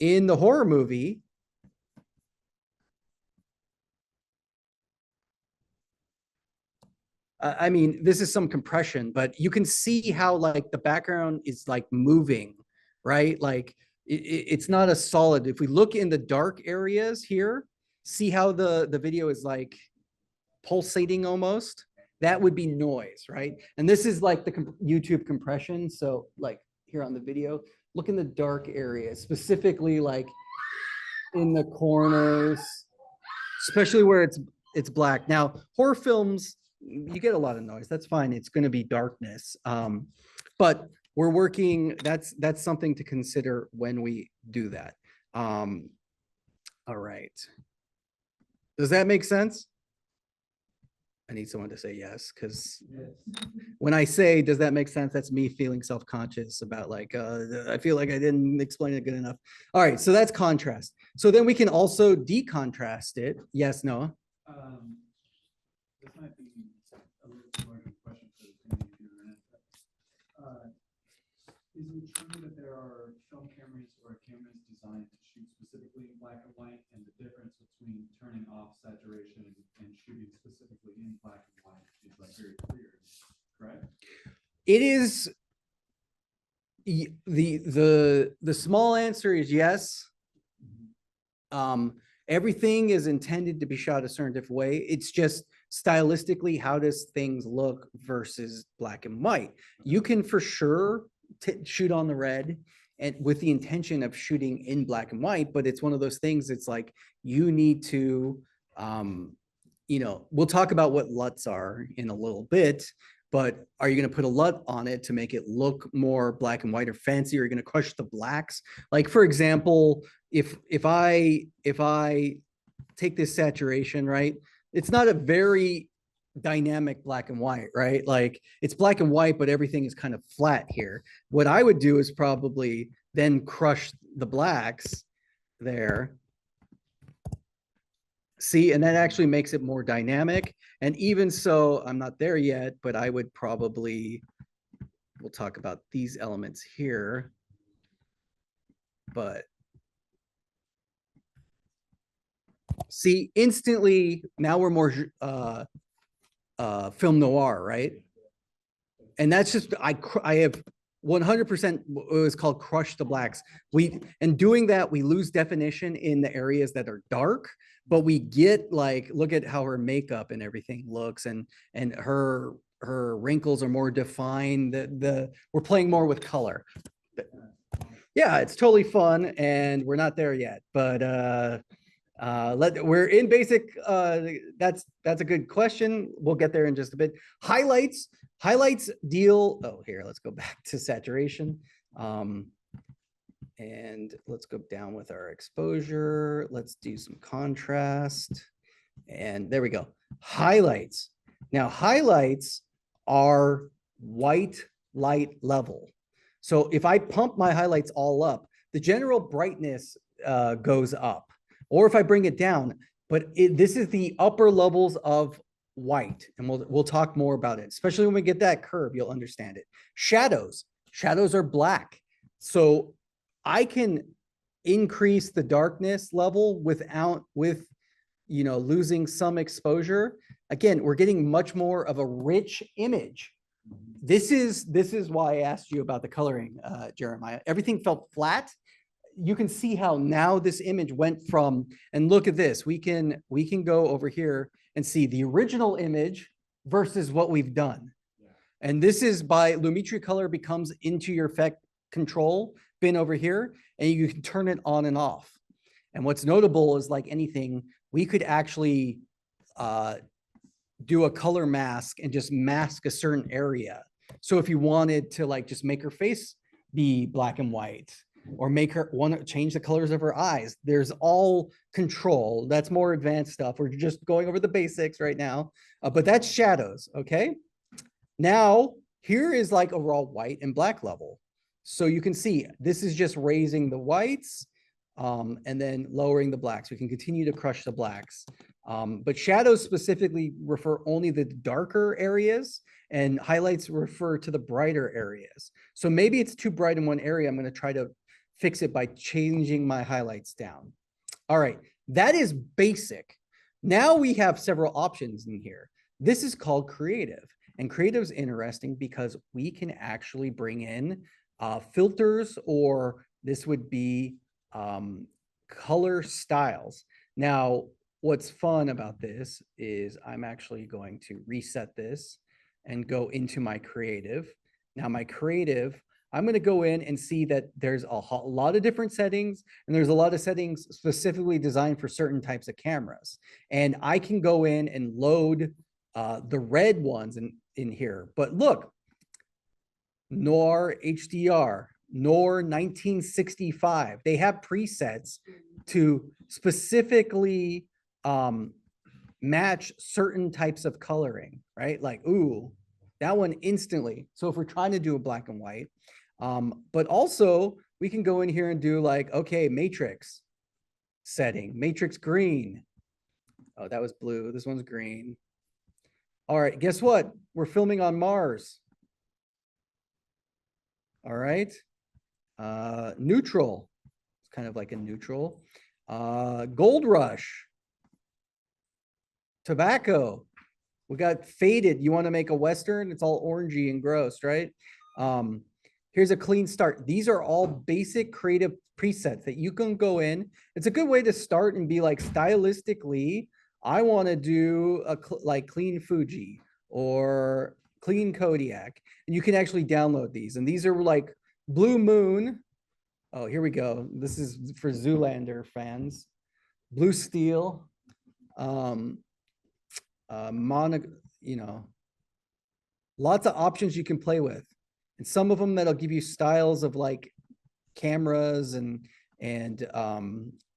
in the horror movie, I mean, this is some compression, but you can see how like the background is like moving, right? Like it's not a solid. If we look in the dark areas here, see how the video is like pulsating almost? That would be noise, right? And this is like the YouTube compression. So like here on the video, look in the dark areas, specifically like in the corners, especially where it's black. Now, horror films, you get a lot of noise. That's fine. It's going to be darkness. But we're working, that's something to consider when we do that. All right. Does that make sense? I need someone to say yes, because when I say, does that make sense? That's me feeling self-conscious about like, I feel like I didn't explain it good enough. All right, so that's contrast. So then we can also decontrast it. Yes, Noah? This might be a little more of a question for the community if you're in it. Is it true that there are film cameras or cameras designed to shoot specifically in black and white, and the difference between turning off saturation and shooting specifically in black and white is like very clear, correct? It is, the small answer is yes. Everything is intended to be shot a certain different way. It's just stylistically, how does things look versus black and white? You can for sure shoot on the red and with the intention of shooting in black and white, but it's one of those things, it's like you need to, we'll talk about what LUTs are in a little bit, but are you going to put a LUT on it to make it look more black and white or fancy? Or are you going to crush the blacks? Like, for example, if I take this saturation, right, it's not a very dynamic black and white, right? Like it's black and white, but everything is kind of flat here. What I would do is probably then crush the blacks there. See, and that actually makes it more dynamic. And even so, I'm not there yet, but I would probably, we'll talk about these elements here. But see, instantly, now we're more film noir, right? And that's just, I have 100%, it was called crush the blacks. And doing that, we lose definition in the areas that are dark, but we get like, look at how her makeup and everything looks, and her wrinkles are more defined. We're playing more with color. Yeah, it's totally fun, and we're not there yet, but we're in basic. That's a good question. We'll get there in just a bit. Highlights deal. Oh, here, let's go back to saturation. And let's go down with our exposure. Let's do some contrast. And there we go. Highlights. Now, highlights are white light level. So if I pump my highlights all up, the general brightness goes up. Or if I bring it down, but this is the upper levels of white, and we'll talk more about it, especially when we get that curve, you'll understand it. Shadows are black. So I can increase the darkness level with losing some exposure. Again, we're getting much more of a rich image. This is why I asked you about the coloring, Jeremiah. Everything felt flat. You can see how now this image went from, and look at this, we can go over here and see the original image versus what we've done. Yeah. And this is by Lumetri Color becomes into your effect control bin over here, and you can turn it on and off. And what's notable is, like anything, we could actually do a color mask and just mask a certain area. So if you wanted to like just make her face be black and white, or make her want to change the colors of her eyes, there's all control. That's more advanced stuff. We're just going over the basics right now, but that's shadows. Okay. Now here is like a raw white and black level. So you can see this is just raising the whites and then lowering the blacks. We can continue to crush the blacks. But shadows specifically refer only the darker areas, and highlights refer to the brighter areas. So maybe it's too bright in one area. I'm going to try to fix it by changing my highlights down. All right, that is basic. Now we have several options in here. This is called creative, and creative is interesting because we can actually bring in filters, or this would be color styles. Now, what's fun about this is I'm actually going to reset this and go into my creative. Now my creative, I'm going to go in and see that there's a lot of different settings, and there's a lot of settings specifically designed for certain types of cameras. And I can go in and load the red ones in here. But look, Noir HDR, Noir 1965, they have presets to specifically match certain types of coloring, right? Like, ooh, that one instantly. So if we're trying to do a black and white, but also we can go in here and do like, okay, matrix setting, matrix green. Oh, that was blue. This one's green. All right, guess what? We're filming on Mars. All right. Neutral. It's kind of like a neutral. Gold Rush. Tobacco. We got faded. You want to make a Western? It's all orangey and gross, right? Here's a clean start. These are all basic creative presets that you can go in. It's a good way to start and be like, stylistically, I want to do like clean Fuji or clean Kodiak. And you can actually download these. And these are like Blue Moon. Oh, here we go. This is for Zoolander fans. Blue Steel. Lots of options you can play with, and some of them that'll give you styles of like cameras and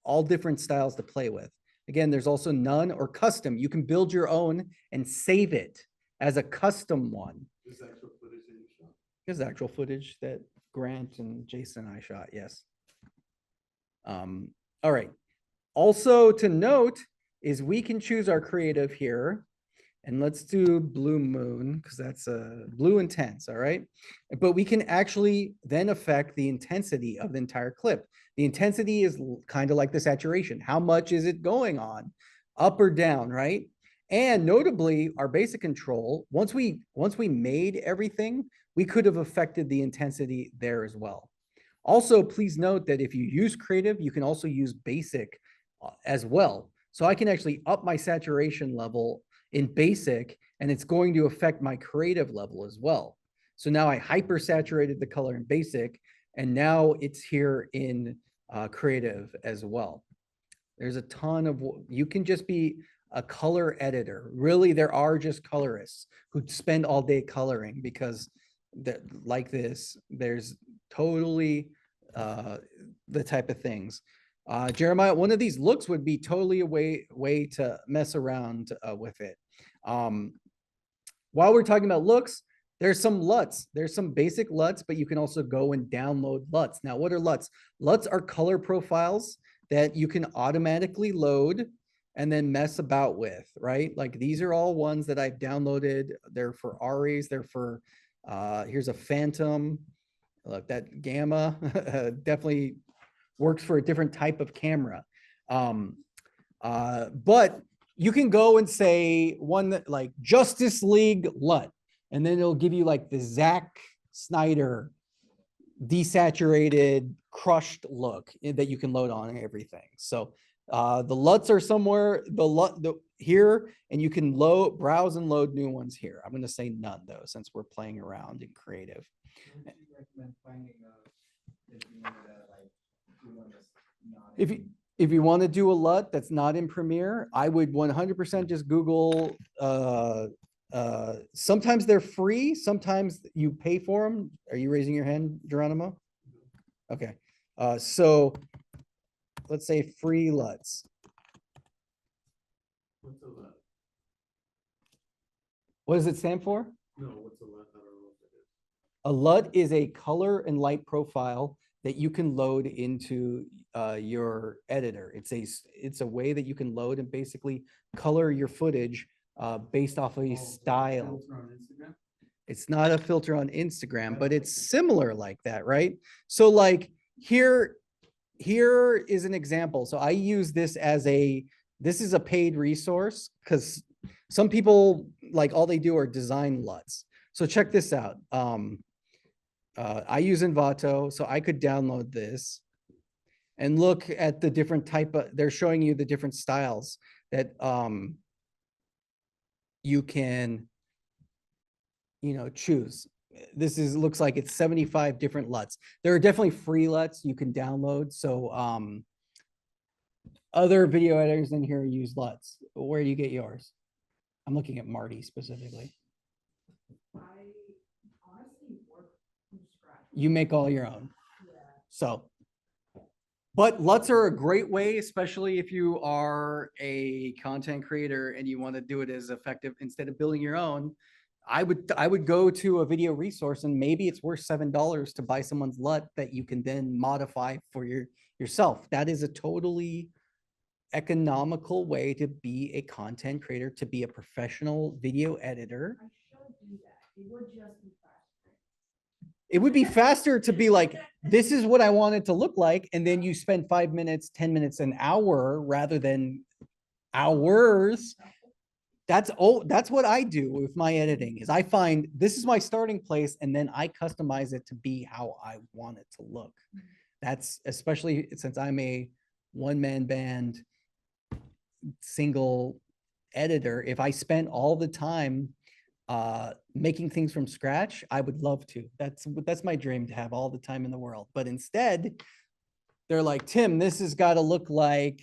all different styles to play with. Again, there's also none or custom. You can build your own and save it as a custom one. This actual footage that you shot? Here's actual footage that Grant and Jason and I shot. Yes. All right. Also to note is we can choose our creative here. And let's do Blue Moon, because that's a blue intense, all right? But we can actually then affect the intensity of the entire clip. The intensity is kind of like the saturation. How much is it going on? Up or down, right? And notably, our basic control, once we made everything, we could have affected the intensity there as well. Also, please note that if you use creative, you can also use basic as well. So I can actually up my saturation level in basic, and it's going to affect my creative level as well. So now I hyper saturated the color in basic, and now it's here in creative as well. There's a ton of, you can just be a color editor. Really, there are just colorists who spend all day coloring, because like this, there's totally the type of things. Jeremiah, one of these looks would be totally a way to mess around with it. While we're talking about looks, there's some LUTs. There's some basic LUTs, but you can also go and download LUTs. Now, what are LUTs? LUTs are color profiles that you can automatically load and then mess about with, right? Like these are all ones that I've downloaded. They're for Aries. They're for, here's a Phantom. Look, that Gamma definitely works for a different type of camera. But you can go and say one that like Justice League LUT, and then it'll give you like the Zack Snyder desaturated, crushed look that you can load on everything. So the LUTs are somewhere, here, and you can browse and load new ones here. I'm going to say none though, since we're playing around in creative. Would you recommend finding if you wanted to like do one that's not If you want to do a LUT that's not in Premiere, I would 100% just Google. Sometimes they're free, sometimes you pay for them. Are you raising your hand, Geronimo? Okay, so let's say free LUTs. What's a LUT? What does it stand for? No, what's a LUT? I don't know what it is. A LUT is a color and light profile that you can load into your editor. It's a way that you can load and basically color your footage based off of a style. It's not a filter on Instagram, but it's similar like that, right? So like here is an example. So I use this as this is a paid resource, because some people like all they do are design LUTs. So check this out. I use Envato, so I could download this and look at the different they're showing you the different styles that you can, choose. This looks like it's 75 different LUTs. There are definitely free LUTs you can download. So other video editors in here use LUTs. Where do you get yours? I'm looking at Marty specifically. You make all your own. So, but LUTs are a great way, especially if you are a content creator and you want to do it as effective instead of building your own. I would go to a video resource, and maybe it's worth $7 to buy someone's LUT that you can then modify for yourself. That is a totally economical way to be a content creator, to be a professional video editor. I should do that. It would just be faster. It would be faster to be like, this is what I want it to look like. And then you spend 5 minutes, 10 minutes, an hour rather than hours. That's what I do with my editing, is I find this is my starting place, and then I customize it to be how I want it to look. That's especially since I'm a one-man band single editor. If I spent all the time making things from scratch, I would love to. That's my dream, to have all the time in the world. But instead, they're like, Tim, this has got to look like,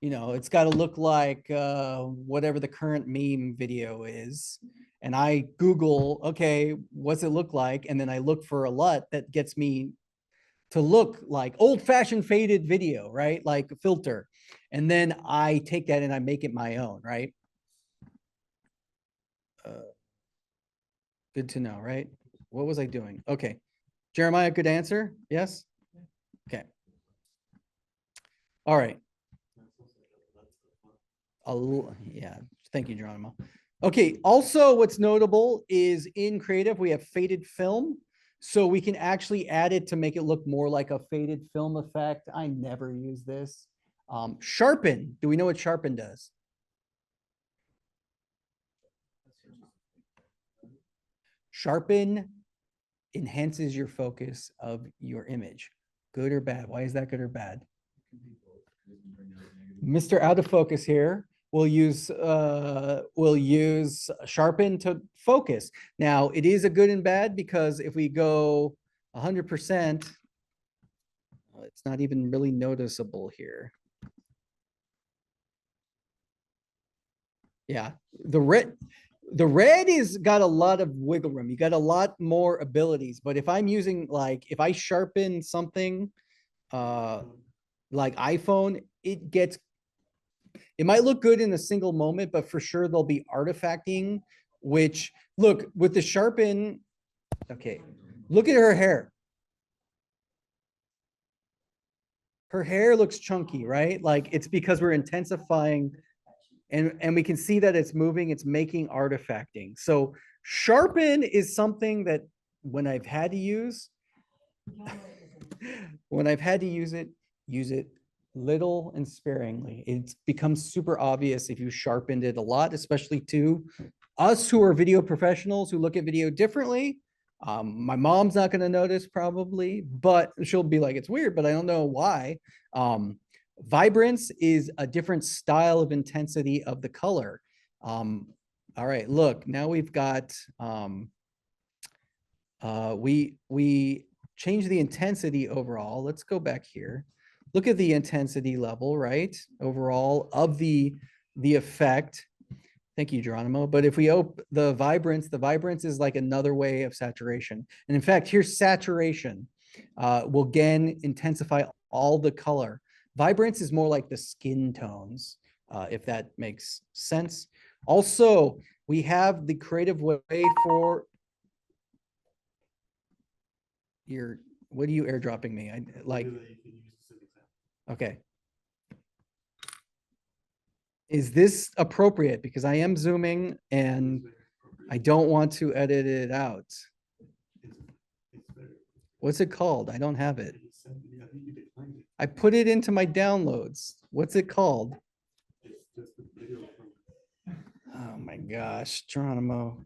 it's got to look like whatever the current meme video is. And I Google, okay, what's it look like? And then I look for a LUT that gets me to look like old-fashioned faded video, right? Like a filter. And then I take that and I make it my own, right? Good to know, right? What was I doing? Okay. Jeremiah, good answer? Yes? Okay. All right. Yeah, thank you, Geronimo. Okay, also what's notable is in creative, we have faded film. So we can actually add it to make it look more like a faded film effect. I never use this. Sharpen, do we know what sharpen does? Sharpen enhances your focus of your image. Good or bad? Why is that good or bad? Mr. Out of Focus here will use sharpen to focus. Now it is a good and bad because if we go 100%, it's not even really noticeable here. Yeah, the red is got a lot of wiggle room. You got a lot more abilities, but if I'm using if I sharpen something like iPhone, it might look good in a single moment, but for sure there'll be artifacting, which look with the sharpen. Okay, look at her hair. Her hair looks chunky, right? Like it's because we're intensifying and we can see that it's moving, it's making artifacting. So sharpen is something that when I've had to use, use it little and sparingly. It's becomes super obvious if you sharpened it a lot, especially to us who are video professionals who look at video differently. My mom's not going to notice probably, but she'll be like, it's weird, but I don't know why. Vibrance is a different style of intensity of the color. All right, look, now we've got, we change the intensity overall. Let's go back here. Look at the intensity level, right? Overall of the effect. Thank you, Geronimo. But if we open the vibrance is like another way of saturation. And in fact, here's saturation. Will again intensify all the color. Vibrance is more like the skin tones, if that makes sense. Also, we have the creative way for your, what are you airdropping me? I like, okay. Is this appropriate? Because I am zooming and I don't want to edit it out. What's it called? I don't have it. I put it into my downloads. What's it called? Oh my gosh, Geronimo.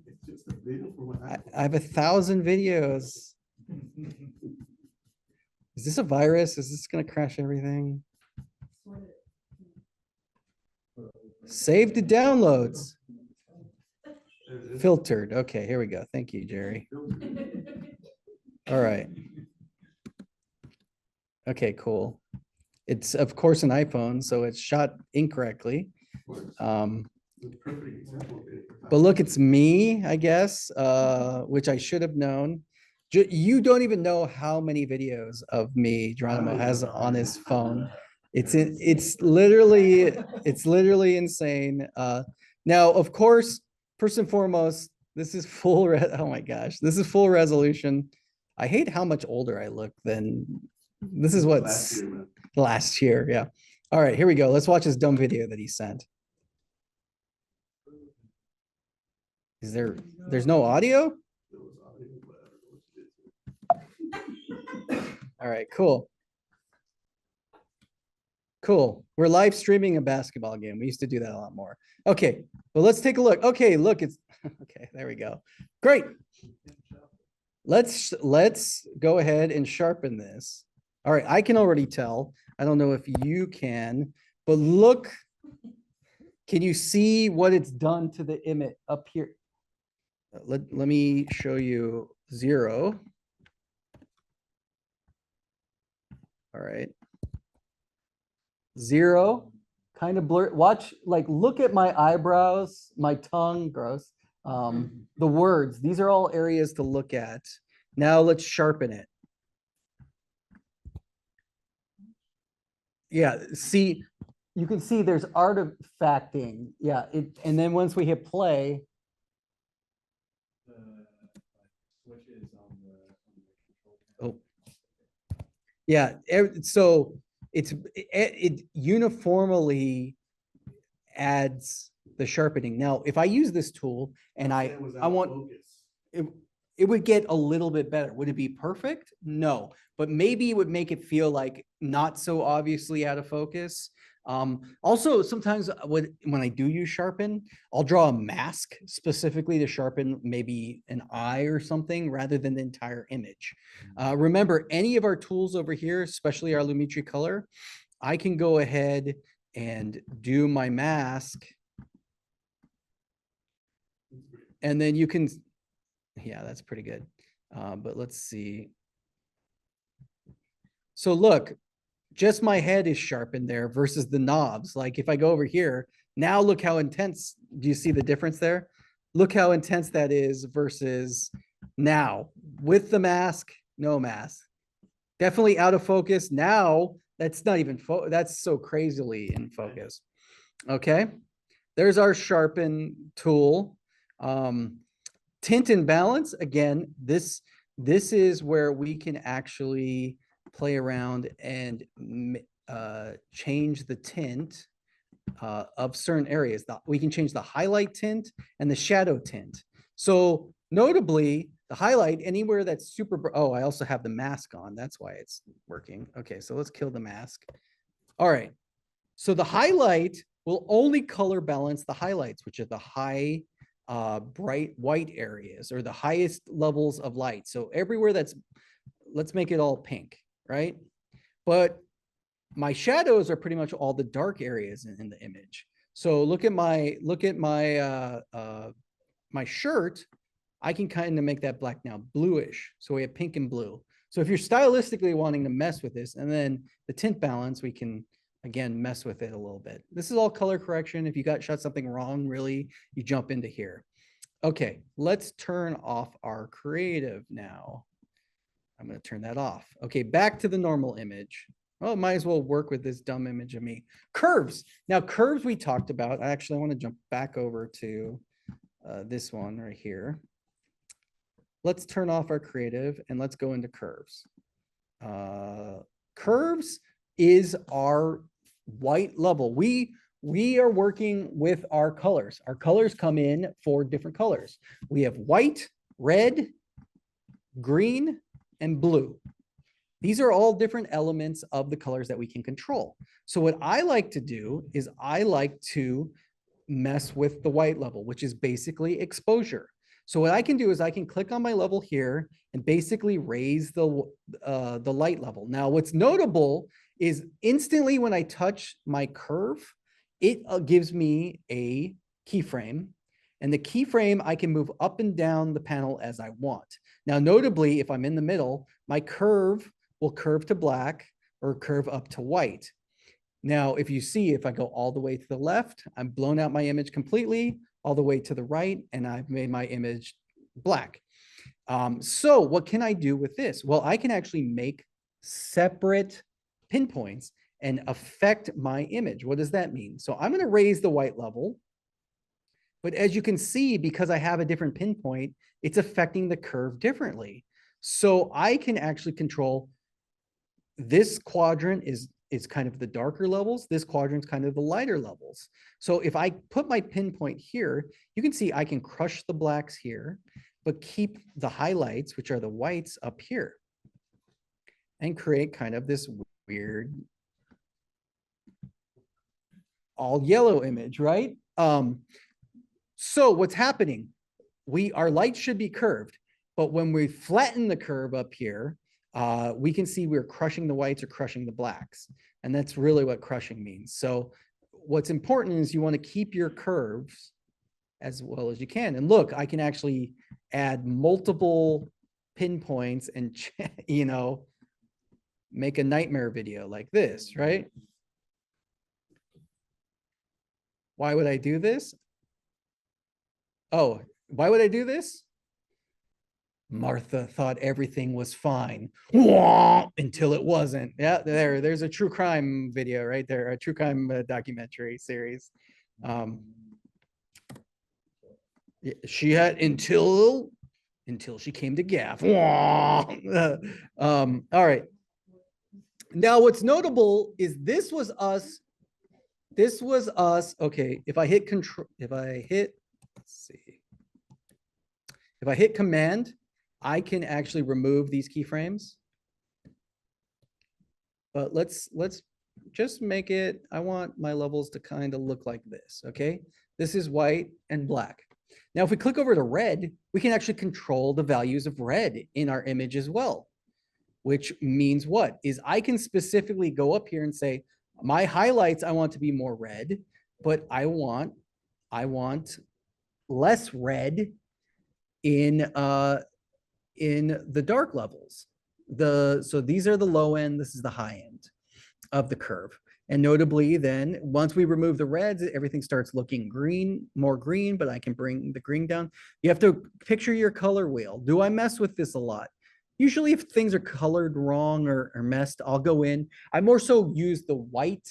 I have 1,000 videos. Is this a virus? Is this gonna crash everything? Save to downloads. Filtered. Okay, here we go. Thank you, Jerry. All right. Okay, cool. It's of course an iPhone, so it's shot incorrectly. But look, it's me, I guess, which I should have known. You don't even know how many videos of me Geronimo has on his phone. It's literally insane. Now, of course, first and foremost, this is oh my gosh, this is full resolution. I hate how much older I look than this is what's last year. Yeah. All right, here we go. Let's watch this dumb video that he sent. There's no audio? All right, cool. Cool. We're live streaming a basketball game. We used to do that a lot more. Okay, well, let's take a look. Okay, look, it's okay. There we go. Great. Let's go ahead and sharpen this. All right, I can already tell. I don't know if you can, but look, can you see what it's done to the image up here? Let me show you 0. All right. 0, kind of blur. Watch, like, look at my eyebrows, my tongue, gross. The words, these are all areas to look at. Now let's sharpen it. Yeah, see, you can see there's artifacting. Yeah, and then once we hit play. Oh. Yeah, so it uniformly adds the sharpening. Now, if I use this tool and I want, it would get a little bit better. Would it be perfect? No, but maybe it would make it feel like not so obviously out of focus. Also, sometimes when I do use sharpen, I'll draw a mask specifically to sharpen maybe an eye or something rather than the entire image. Remember, any of our tools over here, especially our Lumetri Color, I can go ahead and do my mask. And then you can, yeah, that's pretty good. But let's see. So look, just my head is sharpened there versus the knobs. Like if I go over here, now look how intense, do you see the difference there? Look how intense that is versus now with the mask, no mask. Definitely out of focus. Now that's not even, that's so crazily in focus. Okay, there's our sharpen tool. Tint and balance, again, this is where we can actually play around and change the tint of certain areas. We can change the highlight tint and the shadow tint. So notably, the highlight, anywhere that's super, oh, I also have the mask on. That's why it's working. Okay, so let's kill the mask. All right, so the highlight will only color balance the highlights, which are the high bright white areas or the highest levels of light. So everywhere that's, let's make it all pink, right? But my shadows are pretty much all the dark areas in the image. So look at my my shirt. I can kind of make that black now bluish. So we have pink and blue. So if you're stylistically wanting to mess with this, and then the tint balance, we can again mess with it a little bit. This is all color correction. If you shot something wrong, really, you jump into here. Okay, let's turn off our creative now. I'm going to turn that off. Okay, back to the normal image. Oh, might as well work with this dumb image of me. Curves. Now, curves we talked about. I want to jump back over to this one right here. Let's turn off our creative and let's go into curves. Curves is our white level. We are working with our colors. Our colors come in for different colors. We have white, red, green, and blue. These are all different elements of the colors that we can control. So what I like to do is I like to mess with the white level, which is basically exposure. So what I can do is I can click on my level here and basically raise the light level. Now, what's notable is instantly when I touch my curve, it gives me a keyframe. And the keyframe, I can move up and down the panel as I want. Now, notably, if I'm in the middle, my curve will curve to black or curve up to white. Now, if you see, if I go all the way to the left, I've blown out my image completely, all the way to the right, and I've made my image black. So what can I do with this? Well, I can actually make separate pinpoints and affect my image. What does that mean? So I'm going to raise the white level. But as you can see, because I have a different pinpoint, it's affecting the curve differently. So I can actually control this quadrant is kind of the darker levels. This quadrant is kind of the lighter levels. So if I put my pinpoint here, you can see I can crush the blacks here, but keep the highlights, which are the whites, up here and create kind of this weird all yellow image, right? So what's happening? Our light should be curved, but when we flatten the curve up here, we can see we're crushing the whites or crushing the blacks. And that's really what crushing means. So what's important is you want to keep your curves as well as you can. And look, I can actually add multiple pinpoints and, you know, make a nightmare video like this, right? Why would I do this? Oh, why would I do this? Martha thought everything was fine until it wasn't. Yeah, there's a true crime video right there, a true crime documentary series. She had until she came to Gaff. All right. Now, what's notable is this was us this was us. Okay, if I hit control, if I hit, let's see. If I hit command, I can actually remove these keyframes. But let's just make it, I want my levels to kind of look like this, okay? This is white and black. Now, if we click over to red, we can actually control the values of red in our image as well, which means what? Is I can specifically go up here and say, my highlights, I want to be more red, but I want less red in the dark levels. So these are the low end, this is the high end of the curve. And notably then, once we remove the reds, everything starts looking green, more green, but I can bring the green down. You have to picture your color wheel. Do I mess with this a lot? Usually if things are colored wrong or messed, I'll go in. I more so use the white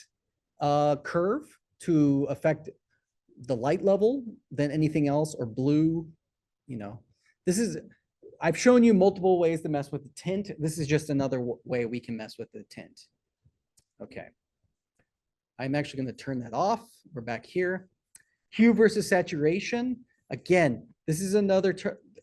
curve to affect the light level than anything else, or blue, you know. I've shown you multiple ways to mess with the tint. This is just another way we can mess with the tint. Okay. I'm actually going to turn that off. We're back here. Hue versus saturation. Again, this is another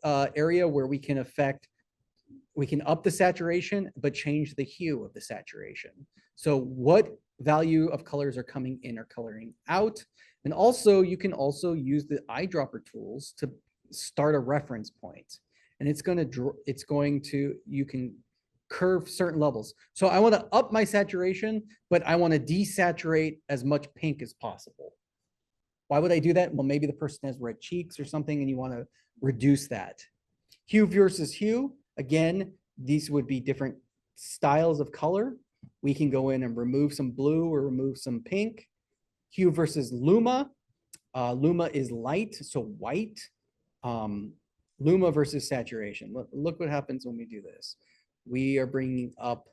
area where we can up the saturation, but change the hue of the saturation. So what value of colors are coming in or coloring out? And also, you can also use the eyedropper tools to start a reference point. And you can curve certain levels. So I want to up my saturation, but I want to desaturate as much pink as possible. Why would I do that? Well, maybe the person has red cheeks or something and you want to reduce that. Hue versus hue. Again, these would be different styles of color. We can go in and remove some blue or remove some pink. Hue versus luma. Luma is light, so white. Luma versus saturation. Look what happens when we do this. We are bringing up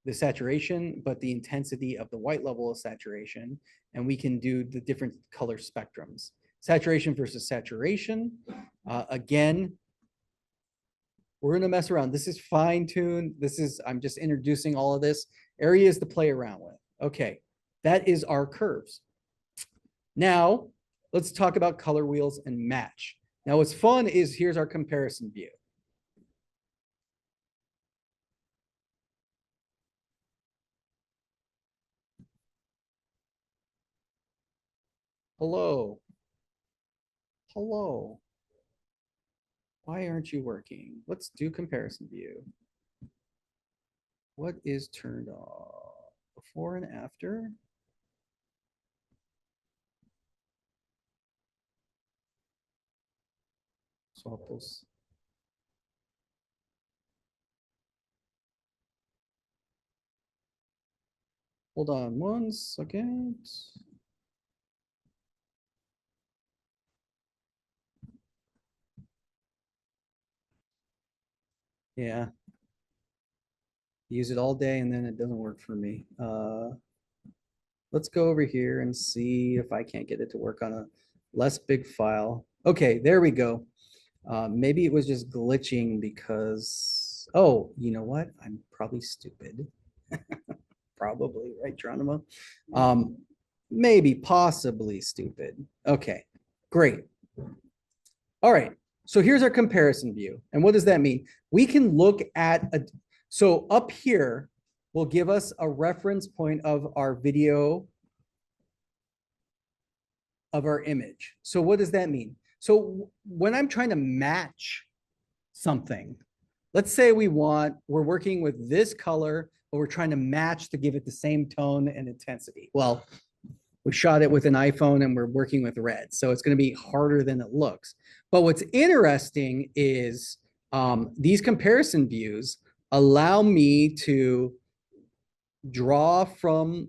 the saturation, but the intensity of the white level of saturation, and we can do the different color spectrums. Saturation versus saturation. Again, we're gonna mess around. This is fine-tuned. I'm just introducing all of this. Areas to play around with. Okay, that is our curves. Now, let's talk about color wheels and match. Now, what's fun is here's our comparison view. Hello. Hello. Why aren't you working? Let's do comparison view. What is turned off? Before and after? Swap those. Hold on 1 second. Yeah. Use it all day and then it doesn't work for me. Let's go over here and see if I can't get it to work on a less big file. Okay, there we go. Maybe it was just glitching because, oh, you know what? I'm probably stupid. Probably, right, Geronimo? Maybe, possibly stupid. Okay, great. All right, so here's our comparison view. And what does that mean? We can look at so up here will give us a reference point of our video of our image. So what does that mean? So when I'm trying to match something, let's say we're working with this color, but we're trying to match to give it the same tone and intensity. Well, we shot it with an iPhone and we're working with red, so it's going to be harder than it looks. But what's interesting is these comparison views allow me to draw from,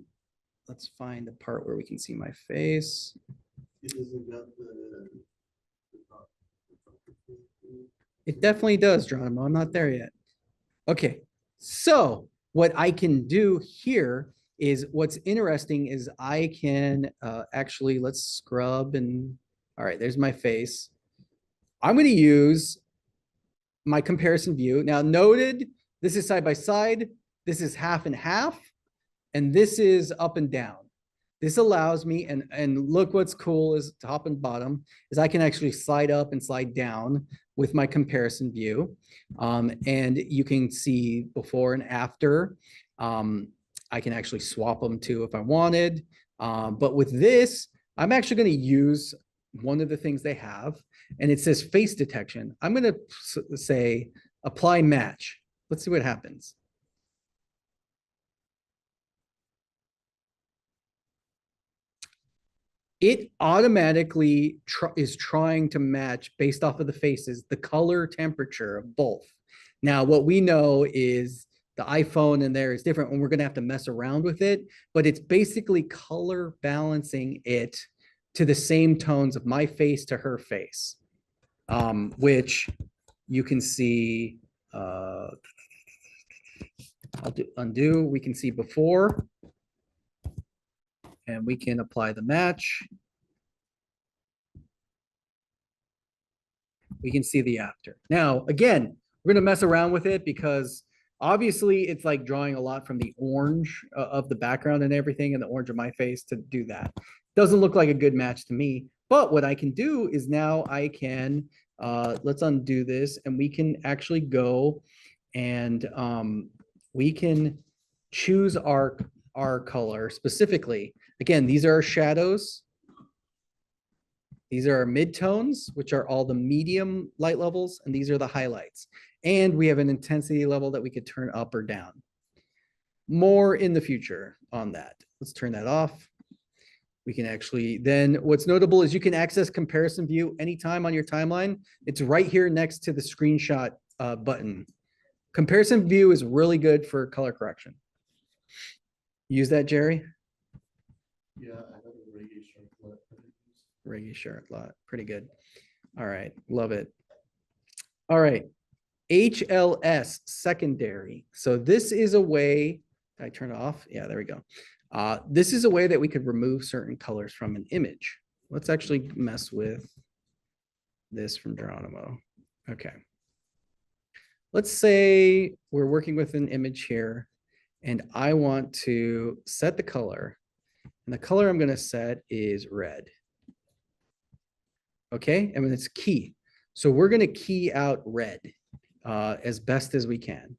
let's find the part where we can see my face. It definitely does, Geronimo. I'm not there yet. Okay, so what I can do here is what's interesting is I can actually, let's scrub and, all right, there's my face. I'm going to use my comparison view. Now noted, this is side by side, this is half and half, and this is up and down. this allows me, and look what's cool is top and bottom, is I can actually slide up and slide down with my comparison view. And you can see before and after. I can actually swap them too if I wanted. But with this, I'm actually going to use one of the things they have, and it says face detection. I'm going to say apply match. Let's see what happens. It automatically is trying to match based off of the faces, the color temperature of both. Now, what we know is the iPhone in there is different, and we're going to have to mess around with it, but it's basically color balancing it to the same tones of my face to her face, which you can see. I'll do undo. We can see before, and we can apply the match. We can see the after. Now, again, we're going to mess around with it because obviously it's like drawing a lot from the orange of the background and everything, and the orange of my face to do that. Doesn't look like a good match to me. But what I can do is now I can, let's undo this, and we can actually go and we can choose our color specifically. Again, these are our shadows. These are our midtones, which are all the medium light levels, and these are the highlights. And we have an intensity level that we could turn up or down. More in the future on that. Let's turn that off. We can actually, then what's notable is you can access comparison view anytime on your timeline. It's right here next to the screenshot button. Comparison view is really good for color correction. Use that, Jerry? Yeah, I have a Reggae Shark lot. Reggae Shark lot, pretty good. All right, love it. All right, HLS secondary. So this is a way, did I turn it off? Yeah, there we go. This is a way that we could remove certain colors from an image. Let's actually mess with this from Geronimo. Okay. Let's say we're working with an image here, and I want to set the color. And the color I'm going to set is red. Okay, and it's key. So we're going to key out red as best as we can.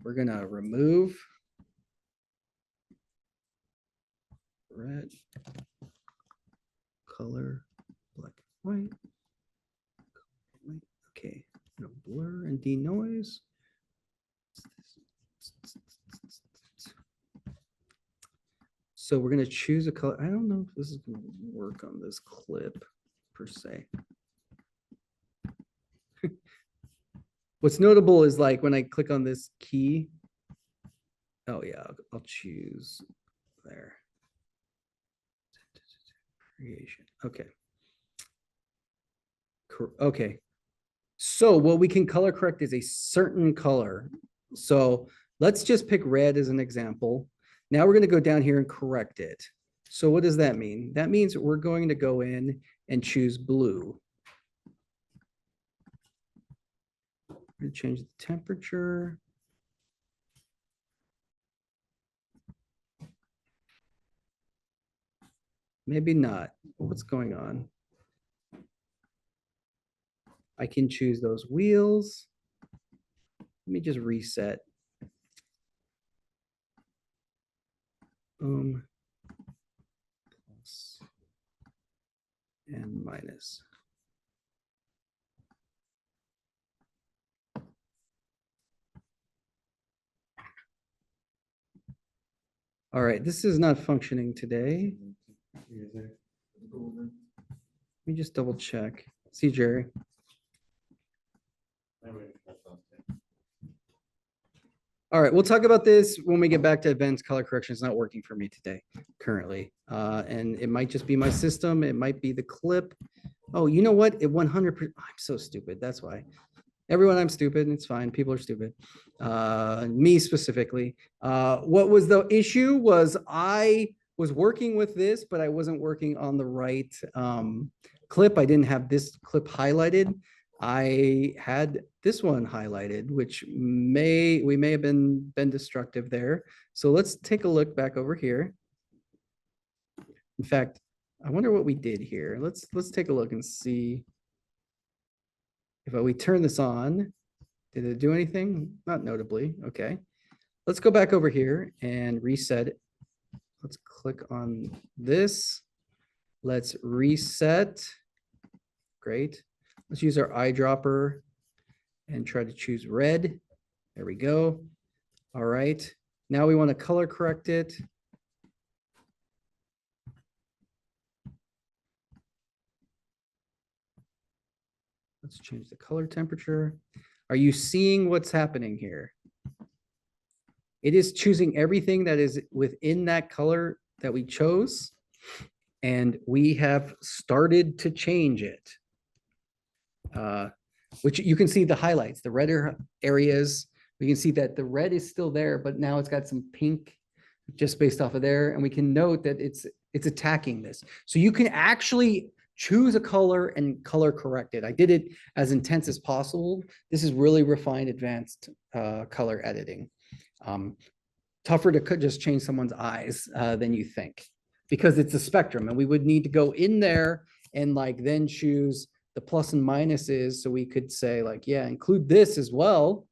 We're going to remove red, color, black, white. Okay, blur and denoise. So we're going to choose a color. I don't know if this is going to work on this clip per se. What's notable is like when I click on this key. Oh yeah, I'll choose there. Creation. Okay. Okay. So what we can color correct is a certain color. So let's just pick red as an example. Now we're going to go down here and correct it. So what does that mean? That means we're going to go in and choose blue. I'm going to change the temperature. Maybe not. What's going on? I can choose those wheels. Let me just reset. Boom. Plus and minus. All right, this is not functioning today. Let me just double check. See, Jerry. All right, we'll talk about this when we get back to advanced color correction. It's not working for me today, currently. And it might just be my system. It might be the clip. Oh, you know what? It 100%. I'm so stupid. That's why. Everyone, I'm stupid. It's fine. People are stupid. Me specifically. What was the issue was I was working with this, but I wasn't working on the right clip. I didn't have this clip highlighted. I had this one highlighted, which we may have been destructive there. So let's take a look back over here. In fact, I wonder what we did here. Let's take a look and see. If we turn this on, did it do anything? Not notably. Okay. Let's go back over here and reset it. Let's click on this. Let's reset. Great. Let's use our eyedropper and try to choose red. There we go. All right. Now we want to color correct it. Let's change the color temperature. Are you seeing what's happening here? It is choosing everything that is within that color that we chose. And we have started to change it. Which you can see the highlights, the redder areas. We can see that the red is still there, but now it's got some pink just based off of there. And we can note that it's attacking this. So you can actually choose a color and color correct it. I did it as intense as possible. This is really refined, advanced color editing. Tougher to just change someone's eyes than you think, because it's a spectrum, and we would need to go in there and like then choose the plus and minuses. So we could say like, yeah, include this as well.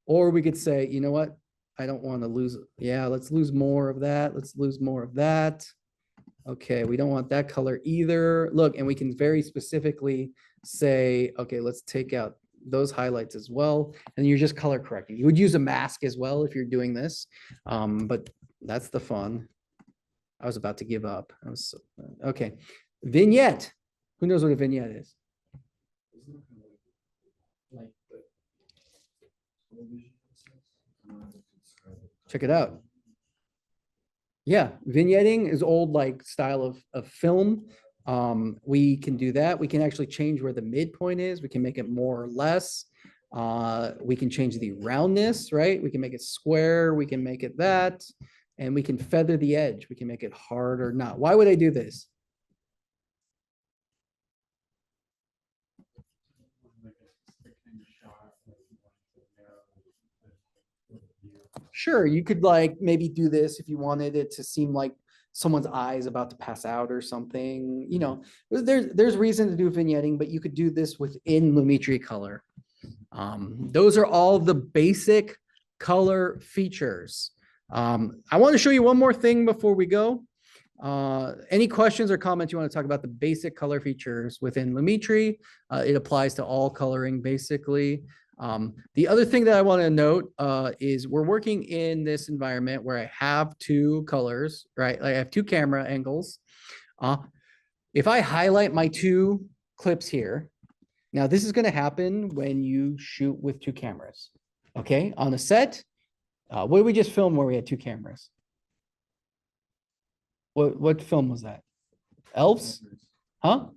Or we could say, you know what? I don't want to lose. Yeah, let's lose more of that. Let's lose more of that. Okay, we don't want that color either. Look, and we can very specifically say, okay, let's take out those highlights as well. And you're just color correcting. You would use a mask as well if you're doing this, but that's the fun. I was about to give up. Okay. Vignette. Who knows what a vignette is? Check it out. Yeah, vignetting is old like style of film. We can do that. We can actually change where the midpoint is. We can make it more or less. We can change the roundness, right? We can make it square. We can make it that. And we can feather the edge. We can make it hard or not. Why would I do this? Sure, you could like maybe do this if you wanted it to seem like someone's eye is about to pass out or something. You know, there's reason to do vignetting, but you could do this within Lumetri Color. Those are all the basic color features. I want to show you one more thing before we go. Any questions or comments you want to talk about the basic color features within Lumetri? It applies to all coloring basically. The other thing that I want to note is we're working in this environment where I have two colors, right? Like I have two camera angles. If I highlight my two clips here, now this is going to happen when you shoot with two cameras. Okay, on a set, what did we just film where we had two cameras? What film was that? Elves? Huh?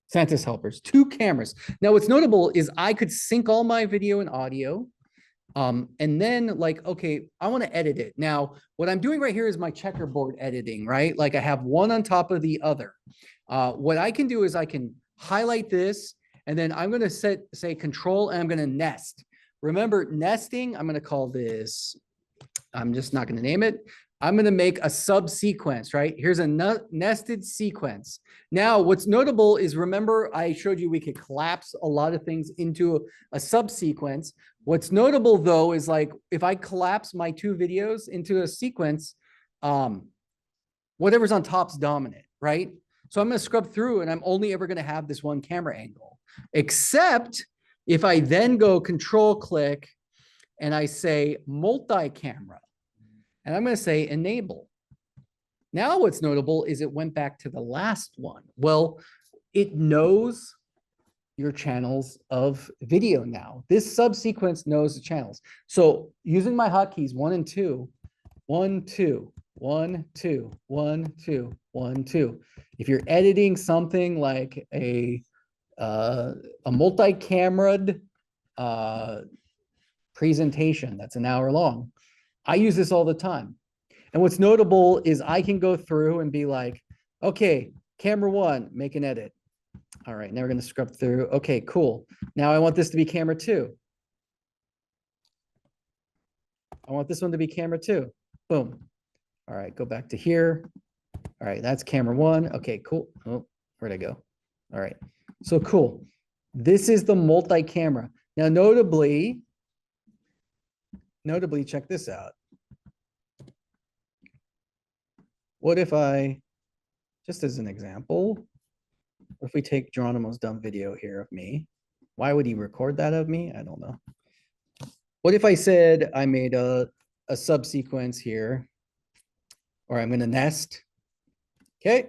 Santa's Helpers, two cameras. Now what's notable is I could sync all my video and audio. And then like, okay, I want to edit it. Now, what I'm doing right here is my checkerboard editing, right? Like I have one on top of the other. What I can do is I can highlight this, and then I'm going to say control, and I'm going to nest. Remember nesting, I'm going to call this, I'm just not going to name it. I'm going to make a subsequence, right? Here's a nested sequence. Now, what's notable is, remember, I showed you we could collapse a lot of things into a subsequence. What's notable, though, is like if I collapse my two videos into a sequence, whatever's on top's dominant, right? So I'm going to scrub through, and I'm only ever going to have this one camera angle, except if I then go control click and I say multi-camera. And I'm going to say enable. Now what's notable is it went back to the last one. Well, it knows your channels of video now. This subsequence knows the channels. So using my hotkeys 1 and 2, 1, 2, 1, 2, 1, 2, 1, 2. If you're editing something like a multi-camera'd presentation that's an hour long, I use this all the time. And what's notable is I can go through and be like, okay, camera 1, make an edit. All right, now we're going to scrub through. Okay, cool. Now I want this to be camera 2. I want this one to be camera 2. Boom. All right, go back to here. All right, that's camera one. Okay, cool. Oh, where'd I go? All right, so cool. This is the multi-camera. Now, notably, check this out. What if I, just as an example, if we take Geronimo's dumb video here of me, why would he record that of me? I don't know. What if I said I made a subsequence here, or I'm going to nest. Okay.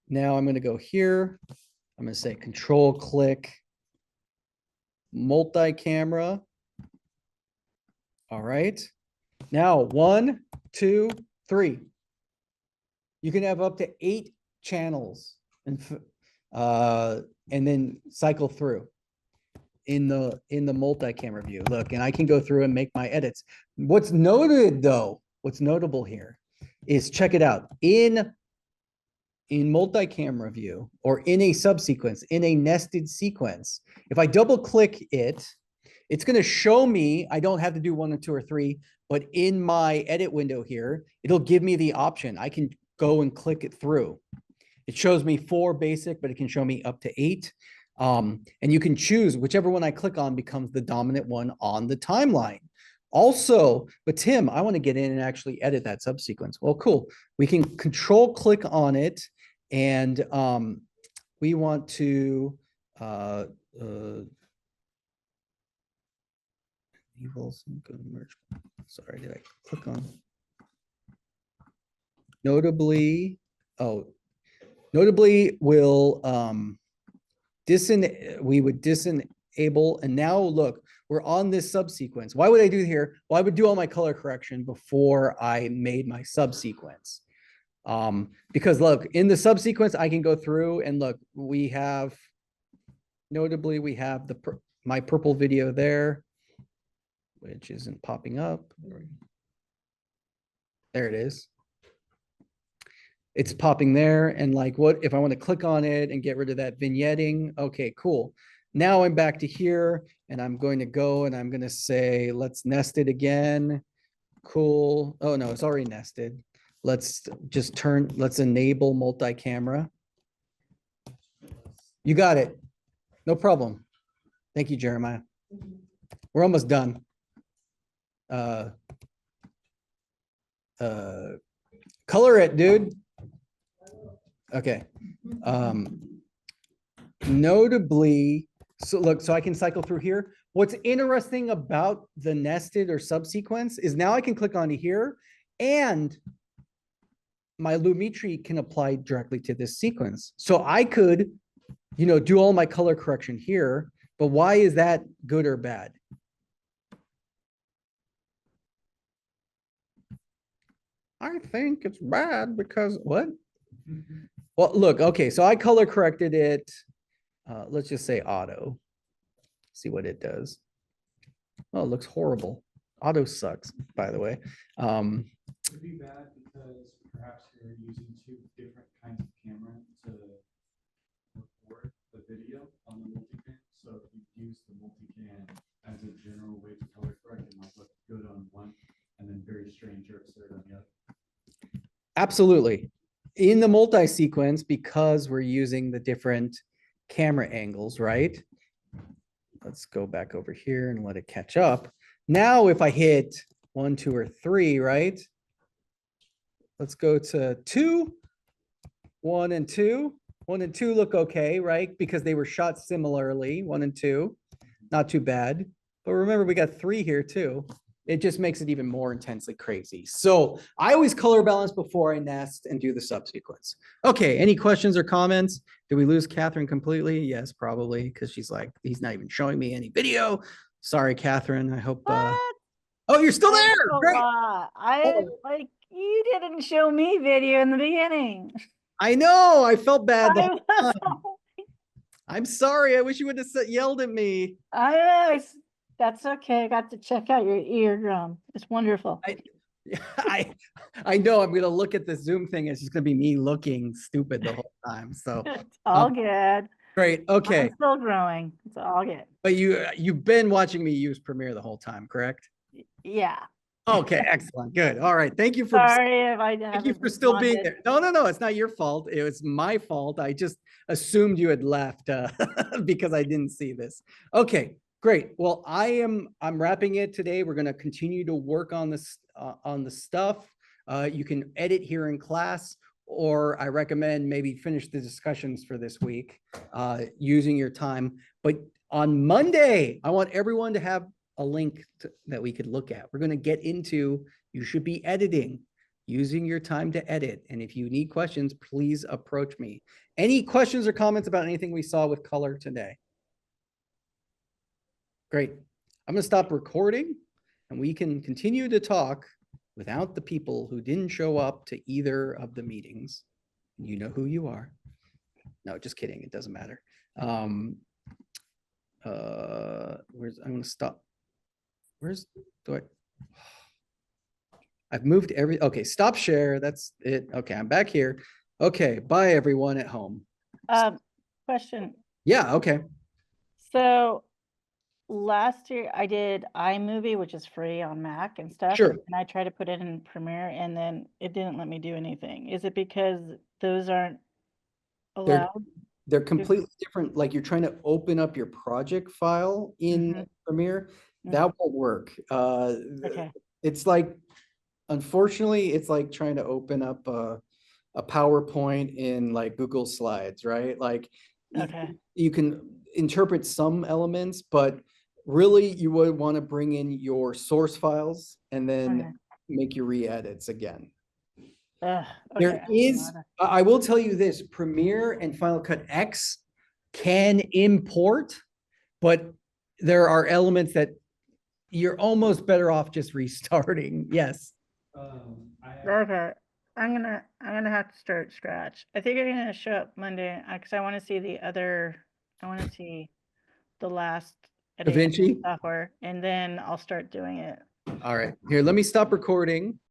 Now I'm going to go here. I'm going to say control click multi-camera. All right. Now 1, 2, 3. You can have up to 8 channels and then cycle through in the multi-camera view. Look, and I can go through and make my edits. What's noted though, what's notable here is check it out. In multi-camera view or in a subsequence, in a nested sequence, if I double click it, it's going to show me, I don't have to do 1 or 2 or 3, but in my edit window here, it'll give me the option. I can go and click it through. It shows me 4 basic, but it can show me up to 8. And you can choose whichever one I click on becomes the dominant one on the timeline. Also, but Tim, I want to get in and actually edit that subsequence. Well, cool. We can control click on it, and we want to sorry, did I click on? Notably will we would disable, and now look, we're on this subsequence. Why would I do here? Well, I would do all my color correction before I made my subsequence. Because look, in the subsequence, I can go through and look, we have, notably, we have my purple video there, which isn't popping up. There it is. It's popping there. And like, what if I want to click on it and get rid of that vignetting? Okay, cool. Now I'm back to here, and I'm going to go and I'm going to say, let's nest it again. Cool. Oh no, it's already nested. Let's just let's enable multi-camera. You got it. No problem. Thank you, Jeremiah. We're almost done. Color it, dude. Okay. Notably, so look, so I can cycle through here. What's interesting about the nested or subsequence is now I can click onto here, and my Lumetri can apply directly to this sequence. So I could, do all my color correction here, but why is that good or bad? I think it's bad because what? Well, look, okay, so I color corrected it. Let's just say auto. See what it does. Oh, it looks horrible. Auto sucks, by the way. It'd be bad because perhaps you're using 2 different kinds of camera to record the video on the multicam. So if you use the multicam as a general way to color correct, it might look good on one and then very strange or absurd on the other. Absolutely. In the multi-sequence, because we're using the different camera angles, right? Let's go back over here and let it catch up. Now, if I hit 1, 2, or 3, right? Let's go to 2, 1, and 2. 1 and 2 look okay, right? Because they were shot similarly, 1 and 2. Not too bad. But remember, we got 3 here too. It just makes it even more intensely crazy. So I always color balance before I nest and do the subsequence. Okay, any questions or comments? Did we lose Catherine completely? Yes, probably, because she's like, he's not even showing me any video. Sorry, Catherine. I hope. Oh, you're still there. Great. Like, you didn't show me video in the beginning. I know. I felt bad. I'm sorry. I wish you would have yelled at me. I know. That's okay. I got to check out your eardrum. It's wonderful. I know. I'm going to look at the Zoom thing. It's just going to be me looking stupid the whole time. So it's all good. Great. Okay. I'm still growing. It's all good. But you've been watching me use Premiere the whole time, correct? Yeah. Okay, excellent, good. All right, thank you for. Sorry if I Thank you haven't for still being responded. there. No, it's not your fault. It was my fault. I just assumed you had left because I didn't see this. Okay, great. Well, I'm wrapping it today. We're gonna continue to work on this on the stuff. You can edit here in class, or I recommend maybe finish the discussions for this week using your time. But on Monday, I want everyone to have a link that we could look at. We're gonna get into, you should be editing, using your time to edit. And if you need questions, please approach me. Any questions or comments about anything we saw with color today? Great. I'm gonna stop recording and we can continue to talk without the people who didn't show up to either of the meetings. You know who you are. No, just kidding. It doesn't matter. I'm gonna stop. I've moved okay, stop share. That's it. Okay, I'm back here. Okay, bye everyone at home. Question. Yeah, okay. So last year I did iMovie, which is free on Mac and stuff. Sure. And I tried to put it in Premiere and then it didn't let me do anything. Is it because those aren't allowed? They're completely different. Like you're trying to open up your project file in Premiere. That won't work. Okay. It's like, unfortunately, it's like trying to open up a PowerPoint in like Google Slides, right? Like you can interpret some elements, but really you would want to bring in your source files and then make your re-edits again. There is, I will tell you this, Premiere and Final Cut X can import, but there are elements that you're almost better off just restarting. Yes. Okay. I'm gonna have to start scratch. I think I'm gonna show up Monday because I want to see the last editing DaVinci? software and then I'll start doing it. All right, here, let me stop recording.